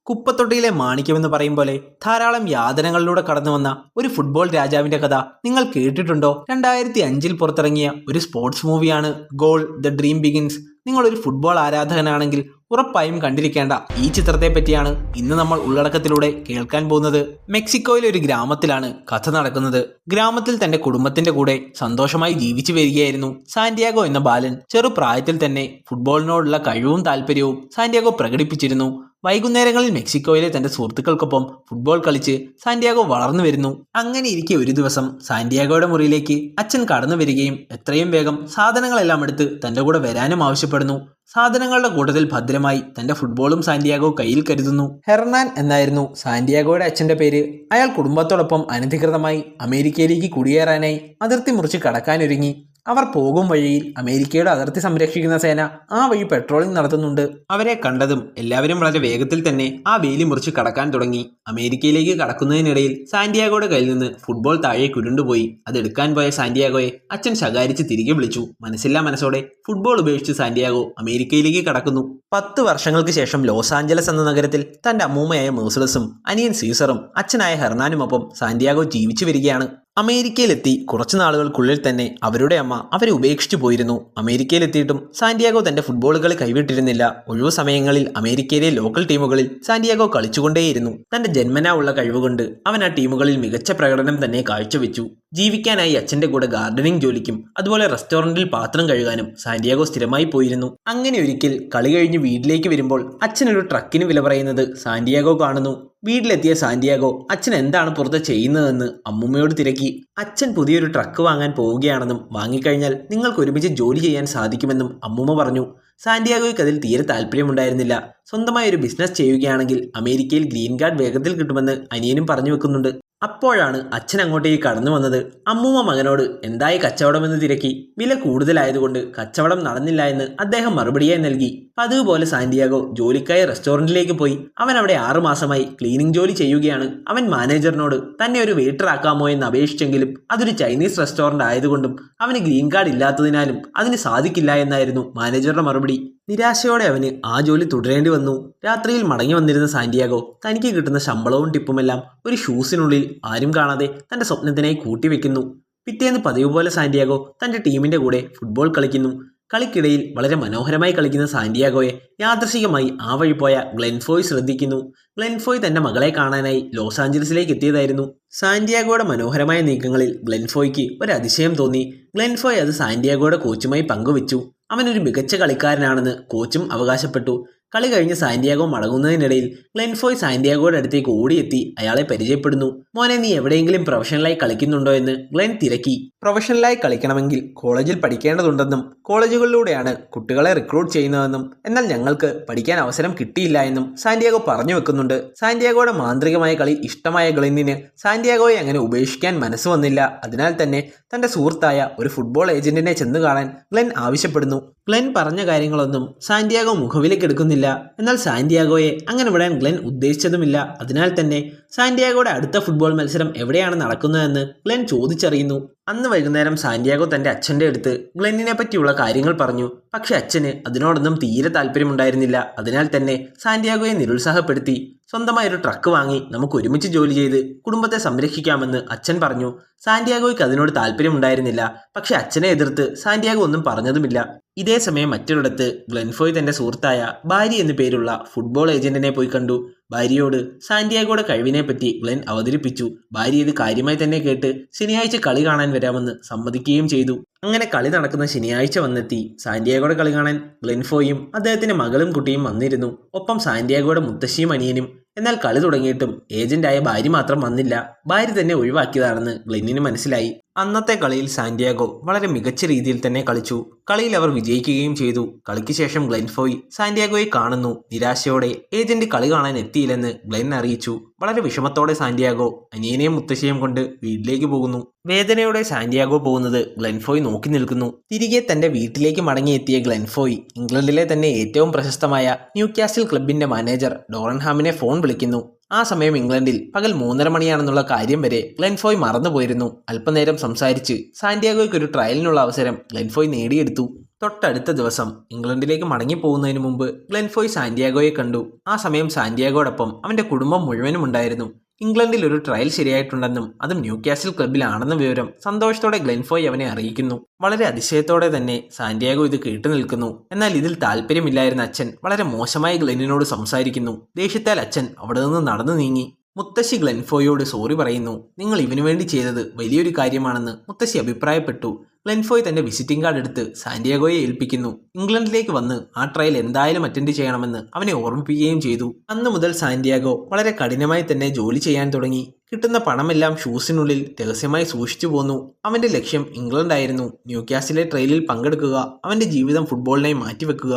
കുപ്പത്തൊട്ടിയിലെ മാണിക്യമെന്ന് പറയും പോലെ ധാരാളം യാതനകളിലൂടെ കടന്നു വന്ന ഒരു ഫുട്ബോൾ രാജാവിന്റെ കഥ നിങ്ങൾ കേട്ടിട്ടുണ്ടോ? 2005 പുറത്തിറങ്ങിയ ഒരു സ്പോർട്സ് മൂവിയാണ് ഗോൾ ദ ഡ്രീം ബിഗിൻസ്. നിങ്ങളൊരു ഫുട്ബോൾ ആരാധകനാണെങ്കിൽ ഉറപ്പായും കണ്ടിരിക്കേണ്ട ഈ ചിത്രത്തെ പറ്റിയാണ് ഇന്ന് നമ്മൾ ഉള്ളടക്കത്തിലൂടെ കേൾക്കാൻ പോകുന്നത്. മെക്സിക്കോയിലെ ഒരു ഗ്രാമത്തിലാണ് കഥ നടക്കുന്നത്. ഗ്രാമത്തിൽ തന്റെ കുടുംബത്തിന്റെ കൂടെ സന്തോഷമായി ജീവിച്ചു വരികയായിരുന്നു സാന്റിയാഗോ എന്ന ബാലൻ. ചെറുപ്രായത്തിൽ തന്നെ ഫുട്ബോളിനോടുള്ള കഴിവും താല്പര്യവും സാന്റിയാഗോ പ്രകടിപ്പിച്ചിരുന്നു. വൈകുന്നേരങ്ങളിൽ മെക്സിക്കോയിലെ തന്റെ സുഹൃത്തുക്കൾക്കൊപ്പം ഫുട്ബോൾ കളിച്ച് സാന്റിയാഗോ വളർന്നു വരുന്നു. അങ്ങനെ ഇരിക്കെ ഒരു ദിവസം സാന്റിയാഗോയുടെ മുറിയിലേക്ക് അച്ഛൻ കടന്നു വരികയും എത്രയും വേഗം സാധനങ്ങളെല്ലാം എടുത്ത് തന്റെ കൂടെ വരാനും ആവശ്യപ്പെടുന്നു. സാധനങ്ങളുടെ കൂട്ടത്തിൽ ഭദ്രമായി തന്റെ ഫുട്ബോളും സാന്റിയാഗോ കയ്യിൽ കരുതുന്നു. ഹെർനാൻ എന്നായിരുന്നു സാന്റിയാഗോയുടെ അച്ഛന്റെ പേര്. അയാൾ കുടുംബത്തോടൊപ്പം അനധികൃതമായി അമേരിക്കയിലേക്ക് കുടിയേറാനായി അതിർത്തി മുറിച്ച് കടക്കാനൊരുങ്ങി. അവർ പോകും വഴിയിൽ അമേരിക്കയുടെ അതിർത്തി സംരക്ഷിക്കുന്ന സേന ആ വഴി പെട്രോളിംഗ് നടത്തുന്നുണ്ട്. അവരെ കണ്ടതും എല്ലാവരും വളരെ വേഗത്തിൽ തന്നെ ആ വേലി മുറിച്ച് കടക്കാൻ തുടങ്ങി. അമേരിക്കയിലേക്ക് കടക്കുന്നതിനിടയിൽ സാന്റിയാഗോയുടെ കയ്യിൽ നിന്ന് ഫുട്ബോൾ താഴെ കുരുണ്ടുപോയി. അതെടുക്കാൻ പോയ സാന്റിയാഗോയെ അച്ഛൻ ശകാരിച്ച് തിരികെ വിളിച്ചു. മനസ്സില്ലാ മനസ്സോടെ ഫുട്ബോൾ ഉപേക്ഷിച്ച് സാന്റിയാഗോ അമേരിക്കയിലേക്ക് കടക്കുന്നു. 10 വർഷങ്ങൾക്ക് ശേഷം ലോസ് ആഞ്ചലസ് എന്ന നഗരത്തിൽ തന്റെ അമ്മൂമ്മയായ മേഴ്സലസും അനിയൻ സീസറും അച്ഛനായ ഹെർനാനുമൊപ്പം സാന്റിയാഗോ ജീവിച്ചു വരികയാണ്. അമേരിക്കയിലെത്തി കുറച്ചു നാളുകൾക്കുള്ളിൽ തന്നെ അവരുടെ അമ്മ അവരെ ഉപേക്ഷിച്ചു പോയിരുന്നു. അമേരിക്കയിലെത്തിയിട്ടും സാന്റിയാഗോ തന്റെ ഫുട്ബോൾ കളി കൈവിട്ടിരുന്നില്ല. ഒഴിവു സമയങ്ങളിൽ അമേരിക്കയിലെ ലോക്കൽ ടീമുകളിൽ സാന്റിയാഗോ കളിച്ചുകൊണ്ടേയിരുന്നു. തന്റെ ജന്മനാ ഉള്ള കഴിവുകൊണ്ട് അവൻ ആ ടീമുകളിൽ മികച്ച പ്രകടനം തന്നെ കാഴ്ചവെച്ചു. ജീവിക്കാനായി അച്ഛന്റെ കൂടെ ഗാർഡനിങ് ജോലിക്കും അതുപോലെ റെസ്റ്റോറന്റിൽ പാത്രം കഴുകാനും സാന്റിയാഗോ സ്ഥിരമായി പോയിരുന്നു. അങ്ങനെ ഒരിക്കൽ കളി കഴിഞ്ഞ് വീട്ടിലേക്ക് വരുമ്പോൾ അച്ഛനൊരു ട്രക്കിന് വില പറയുന്നത് സാന്റിയാഗോ കാണുന്നു. വീട്ടിലെത്തിയ സാന്റിയാഗോ അച്ഛൻ എന്താണ് പുറത്ത് ചെയ്യുന്നതെന്ന് അമ്മുമ്മയോട് തിരക്കി. അച്ഛൻ പുതിയൊരു ട്രക്ക് വാങ്ങാൻ പോവുകയാണെന്നും വാങ്ങിക്കഴിഞ്ഞാൽ നിങ്ങൾക്ക് ഒരുമിച്ച് ജോലി ചെയ്യാൻ സാധിക്കുമെന്നും അമ്മുമ്മ പറഞ്ഞു. സാന്റിയാഗോയ്ക്ക് അതിൽ തീരെ താല്പര്യമുണ്ടായിരുന്നില്ല. സ്വന്തമായി ഒരു ബിസിനസ് ചെയ്യുകയാണെങ്കിൽ അമേരിക്കയിൽ ഗ്രീൻ കാർഡ് വേഗത്തിൽ കിട്ടുമെന്ന് അനിയനും പറഞ്ഞു വെക്കുന്നുണ്ട്. അപ്പോഴാണ് അച്ഛൻ അങ്ങോട്ടേക്ക് കടന്നു വന്നത്. അമ്മൂമ്മ മകനോട് എന്തായി കച്ചവടമെന്ന് തിരക്കി. വില കൂടുതലായതുകൊണ്ട് കച്ചവടം നടന്നില്ല എന്ന് അദ്ദേഹം മറുപടിയായി നൽകി. പതിവ് പോലെ സാന്റിയാഗോ ജോലിക്കായി റെസ്റ്റോറന്റിലേക്ക് പോയി. അവൻ അവിടെ 6 മാസമായി ക്ലീനിങ് ജോലി ചെയ്യുകയാണ്. അവൻ മാനേജറിനോട് തന്നെ ഒരു വെയിറ്റർ ആക്കാമോ എന്ന് അപേക്ഷിച്ചെങ്കിലും അതൊരു ചൈനീസ് റെസ്റ്റോറന്റ് ആയതുകൊണ്ടും അവന് ഗ്രീൻ കാർഡ് ഇല്ലാത്തതിനാലും അതിന് സാധിക്കില്ല എന്നായിരുന്നു മാനേജറുടെ മറുപടി. നിരാശയോടെ അവന് ആ ജോലി തുടരേണ്ടി വന്നു. രാത്രിയിൽ മടങ്ങി വന്നിരുന്ന സാന്റിയാഗോ തനിക്ക് കിട്ടുന്ന ശമ്പളവും ടിപ്പുമെല്ലാം ഒരു ഷൂസിനുള്ളിൽ ആരും കാണാതെ തന്റെ സ്വപ്നത്തിനായി കൂട്ടിവെക്കുന്നു. പിറ്റേന്ന് പതിവ് പോലെ സാന്റിയാഗോ തന്റെ ടീമിന്റെ കൂടെ ഫുട്ബോൾ കളിക്കുന്നു. കളിക്കിടയിൽ വളരെ മനോഹരമായി കളിക്കുന്ന സാന്റിയാഗോയെ യാദൃശികമായി ആ വഴി പോയ ഗ്ലെൻഫോയ് ശ്രദ്ധിക്കുന്നു. ഗ്ലെൻഫോയ് തന്റെ മകളെ കാണാനായി ലോസ് ആഞ്ചലസിലേക്ക് എത്തിയതായിരുന്നു. സാന്റിയാഗോയുടെ മനോഹരമായ നീക്കങ്ങളിൽ ഗ്ലെൻഫോയ്ക്ക് ഒരു അതിശയം തോന്നി. ഗ്ലെൻഫോയ് അത് സാന്റിയാഗോയുടെ കോച്ചുമായി പങ്കുവച്ചു. അവനൊരു മികച്ച കളിക്കാരനാണെന്ന് കോച്ചും അവകാശപ്പെട്ടു. കളി കഴിഞ്ഞ് സാന്റിയാഗോ മടങ്ങുന്നതിനിടയിൽ ഗ്ലെൻഫോയ് സാന്റിയാഗോയുടെ അടുത്തേക്ക് ഓടിയെത്തി അയാളെ പരിചയപ്പെടുന്നു. മോനെ, നീ എവിടെയെങ്കിലും പ്രൊഫഷണലായി കളിക്കുന്നുണ്ടോ എന്ന് ഗ്ലെൻ തിരക്കി. പ്രൊഫഷണലായി കളിക്കണമെങ്കിൽ കോളേജിൽ പഠിക്കേണ്ടതുണ്ടെന്നും കോളേജുകളിലൂടെയാണ് കുട്ടികളെ റിക്രൂട്ട് ചെയ്യുന്നതെന്നും എന്നാൽ ഞങ്ങൾക്ക് പഠിക്കാൻ അവസരം കിട്ടിയില്ല എന്നും സാന്റിയാഗോ പറഞ്ഞു വെക്കുന്നുണ്ട്. സാന്റിയാഗോയുടെ മാന്ത്രികമായ കളി ഇഷ്ടമായ ഗ്ലെന്നിന് സാന്റിയാഗോയെ അങ്ങനെ ഉപേക്ഷിക്കാൻ മനസ്സ് വന്നില്ല. അതിനാൽ തന്നെ തന്റെ സുഹൃത്തായ ഒരു ഫുട്ബോൾ ഏജന്റിനെ ചെന്ന് കാണാൻ ഗ്ലെൻ ആവശ്യപ്പെടുന്നു. ഗ്ലെൻ പറഞ്ഞ കാര്യങ്ങളൊന്നും സാന്റിയാഗോ മുഖവിലേക്കെടുക്കുന്നില്ല. എന്നാൽ സാന്റിയാഗോയെ അങ്ങനെ വിടാൻ ഗ്ലെൻ ഉദ്ദേശിച്ചതുമില്ല. അതിനാൽ തന്നെ സാന്റിയാഗോയുടെ അടുത്ത ഫുട്ബോൾ മത്സരം എവിടെയാണ് നടക്കുന്നതെന്ന് ഗ്ലെൻ ചോദിച്ചറിയുന്നു. അന്ന് വൈകുന്നേരം സാന്റിയാഗോ തന്റെ അച്ഛന്റെ അടുത്ത് ഗ്ലെന്നിനെ പറ്റിയുള്ള കാര്യങ്ങൾ പറഞ്ഞു. പക്ഷെ അച്ഛന് അതിനോടൊന്നും തീരെ താല്പര്യമുണ്ടായിരുന്നില്ല. അതിനാൽ തന്നെ സാന്റിയാഗോയെ നിരുത്സാഹപ്പെടുത്തി. സ്വന്തമായൊരു ട്രക്ക് വാങ്ങി നമുക്ക് ഒരുമിച്ച് ജോലി ചെയ്ത് കുടുംബത്തെ സംരക്ഷിക്കാമെന്ന് അച്ഛൻ പറഞ്ഞു. സാന്റിയാഗോയ്ക്ക് അതിനോട് താല്പര്യമുണ്ടായിരുന്നില്ല. പക്ഷെ അച്ഛനെ എതിർത്ത് സാന്റിയാഗോ ഒന്നും പറഞ്ഞതുമില്ല. ഇതേ സമയം മറ്റൊരിടത്ത് ഗ്ലെൻഫോയ് തന്റെ സുഹൃത്തായ ബാരി എന്നു പേരുള്ള ഫുട്ബോൾ ഏജന്റിനെ പോയി കണ്ടു. ഭാര്യയോട് സാന്റിയാഗോയുടെ കഴിവിനെ പറ്റി ഗ്ലെൻ അവതരിപ്പിച്ചു. ഭാര്യ ഇത് കാര്യമായി തന്നെ കേട്ട് ശനിയാഴ്ച കളി കാണാൻ വരാമെന്ന് സമ്മതിക്കുകയും ചെയ്തു. അങ്ങനെ കളി നടക്കുന്ന ശനിയാഴ്ച വന്നെത്തി. സാന്റിയാഗോയുടെ കളി കാണാൻ ഗ്ലെൻഫോയും അദ്ദേഹത്തിന്റെ മകളും കുട്ടിയും വന്നിരുന്നു. ഒപ്പം സാന്റിയാഗോയുടെ മുത്തശ്ശിയും അനിയനും. എന്നാൽ കളി തുടങ്ങിയിട്ടും ഏജന്റായ ഭാര്യ മാത്രം വന്നില്ല. ഭാര്യ തന്നെ ഒഴിവാക്കിയതാണെന്ന് ഗ്ലെന്നിന് മനസ്സിലായി. അന്നത്തെ കളിയിൽ സാന്റിയാഗോ വളരെ മികച്ച രീതിയിൽ തന്നെ കളിച്ചു. കളിയിൽ അവർ വിജയിക്കുകയും ചെയ്തു. കളിക്ക് ശേഷം ഗ്ലെൻഫോയ് സാന്റിയാഗോയെ കാണുന്നു. നിരാശയോടെ ഏജന്റ് കളി കാണാൻ എത്തിയില്ലെന്ന് ഗ്ലെൻ അറിയിച്ചു. വളരെ വിഷമത്തോടെ സാന്റിയാഗോ അനിയനെയും മുത്തശ്ശിയും കൊണ്ട് വീട്ടിലേക്ക് പോകുന്നു. വേദനയോടെ സാന്റിയാഗോ പോകുന്നത് ഗ്ലെൻഫോയ് നോക്കി നിൽക്കുന്നു. തിരികെ തന്റെ വീട്ടിലേക്ക് മടങ്ങിയെത്തിയ ഗ്ലെൻഫോയ് ഇംഗ്ലണ്ടിലെ തന്നെ ഏറ്റവും പ്രശസ്തമായ ന്യൂകാസിൽ ക്ലബിന്റെ മാനേജർ ഡോറൻഹാമിനെ ഫോൺ വിളിക്കുന്നു. ആ സമയം ഇംഗ്ലണ്ടിൽ പകൽ 3:30 മണിയാണെന്നുള്ള കാര്യം വരെ ഗ്ലെൻഫോയ് മറന്നുപോയിരുന്നു. അല്പനേരം സംസാരിച്ച് സാന്റിയാഗോയ്ക്ക് ഒരു ട്രയലിനുള്ള അവസരം ഗ്ലെൻഫോയ് നേടിയെടുത്തു. തൊട്ടടുത്ത ദിവസം ഇംഗ്ലണ്ടിലേക്ക് മടങ്ങിപ്പോകുന്നതിന് മുമ്പ് ഗ്ലെൻഫോയ് സാന്റിയാഗോയെ കണ്ടു. ആ സമയം സാന്റിയാഗോടൊപ്പം അവന്റെ കുടുംബം മുഴുവനും ഉണ്ടായിരുന്നു. ഇംഗ്ലണ്ടിൽ ഒരു ട്രയൽ ശരിയായിട്ടുണ്ടെന്നും അതും ന്യൂകാസിൽ ക്ലബ്ബിലാണെന്ന വിവരം സന്തോഷത്തോടെ ഗ്ലെൻഫോയ് അവനെ അറിയിക്കുന്നു. വളരെ അതിശയത്തോടെ തന്നെ സാന്റിയാഗോ ഇത് കേട്ടു നിൽക്കുന്നു. എന്നാൽ ഇതിൽ താല്പര്യമില്ലായിരുന്ന അച്ഛൻ വളരെ മോശമായി ഗ്ലെന്നിനോട് സംസാരിക്കുന്നു. ദേഷ്യത്താൽ അച്ഛൻ അവിടെ നിന്ന് നടന്നു നീങ്ങി. മുത്തശ്ശി ഗ്ലെൻഫോയോട് സോറി പറയുന്നു. നിങ്ങൾ ഇവനു വേണ്ടി ചെയ്തത് വലിയൊരു കാര്യമാണെന്ന് മുത്തശ്ശി അഭിപ്രായപ്പെട്ടു. ഗ്ലെൻഫോയ് തന്റെ വിസിറ്റിംഗ് കാർഡ് എടുത്ത് സാന്റിയാഗോയെ ഏൽപ്പിക്കുന്നു. ഇംഗ്ലണ്ടിലേക്ക് വന്ന് ആ ട്രയൽ എന്തായാലും അറ്റൻഡ് ചെയ്യണമെന്ന് അവനെ ഓർമ്മിപ്പിക്കുകയും ചെയ്തു. അന്നു മുതൽ സാന്റിയാഗോ വളരെ കഠിനമായി തന്നെ ജോലി ചെയ്യാൻ തുടങ്ങി. കിട്ടുന്ന പണമെല്ലാം ഷൂസിനുള്ളിൽ രഹസ്യമായി സൂക്ഷിച്ചു പോന്നു. അവന്റെ ലക്ഷ്യം ഇംഗ്ലണ്ടായിരുന്നു. ന്യൂകാസിലെ ട്രയലിൽ പങ്കെടുക്കുക, അവന്റെ ജീവിതം ഫുട്ബോളിനായി മാറ്റിവെക്കുക.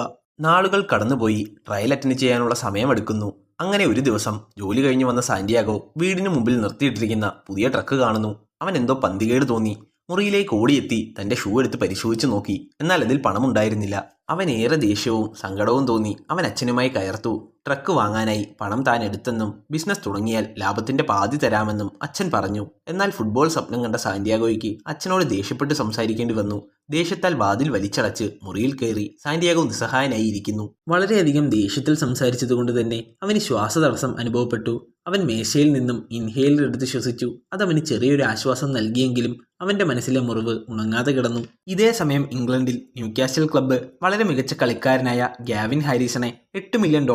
നാളുകൾ കടന്നുപോയി. ട്രയൽ അറ്റൻഡ് ചെയ്യാനുള്ള സമയമെടുക്കുന്നു. അങ്ങനെ ഒരു ദിവസം ജോലി കഴിഞ്ഞ് വന്ന സാന്റിയാഗോ വീടിന് മുമ്പിൽ നിർത്തിയിട്ടിരിക്കുന്ന പുതിയ ട്രക്ക് കാണുന്നു. അവൻ എന്തോ പന്തികേട് തോന്നി. മുറിയിലേക്ക് ഓടിയെത്തി തന്റെ ഷൂ എടുത്ത് പരിശോധിച്ച് നോക്കി. എന്നാൽ അതിൽ പണമുണ്ടായിരുന്നില്ല. അവൻ ഏറെ ദേഷ്യവും സങ്കടവും തോന്നി. അവൻ അച്ഛനുമായി കയർത്തു. ട്രക്ക് വാങ്ങാനായി പണം താൻ എടുത്തെന്നും ബിസിനസ് തുടങ്ങിയാൽ ലാഭത്തിന്റെ പാതി തരാമെന്നും അച്ഛൻ പറഞ്ഞു. എന്നാൽ ഫുട്ബോൾ സ്വപ്നം കണ്ട സാന്റിയാഗോയ്ക്ക് അച്ഛനോട് ദേഷ്യപ്പെട്ട് സംസാരിക്കേണ്ടി വന്നു. ദേഷ്യത്താൽ വാതിൽ വലിച്ചടച്ച് മുറിയിൽ കയറി സാന്റിയാഗോ നിസ്സഹായനായി ഇരിക്കുന്നു. വളരെയധികം ദേഷ്യത്തിൽ സംസാരിച്ചതുകൊണ്ട് തന്നെ അവന് ശ്വാസതടസ്സം അനുഭവപ്പെട്ടു. അവൻ മേശയിൽ നിന്നും ഇൻഹേലർ എടുത്ത് ശ്വസിച്ചു. അതവന് ചെറിയൊരു ആശ്വാസം നൽകിയെങ്കിലും അവന്റെ മനസ്സിലെ മുറിവ് ഉണങ്ങാതെ കിടന്നു. ഇതേ സമയം ഇംഗ്ലണ്ടിൽ ന്യൂകാസിൽ ക്ലബ്ബ് വളരെ മികച്ച കളിക്കാരനായ ഗാവിൻ ഹാരിസണെ $8 മില്യൺ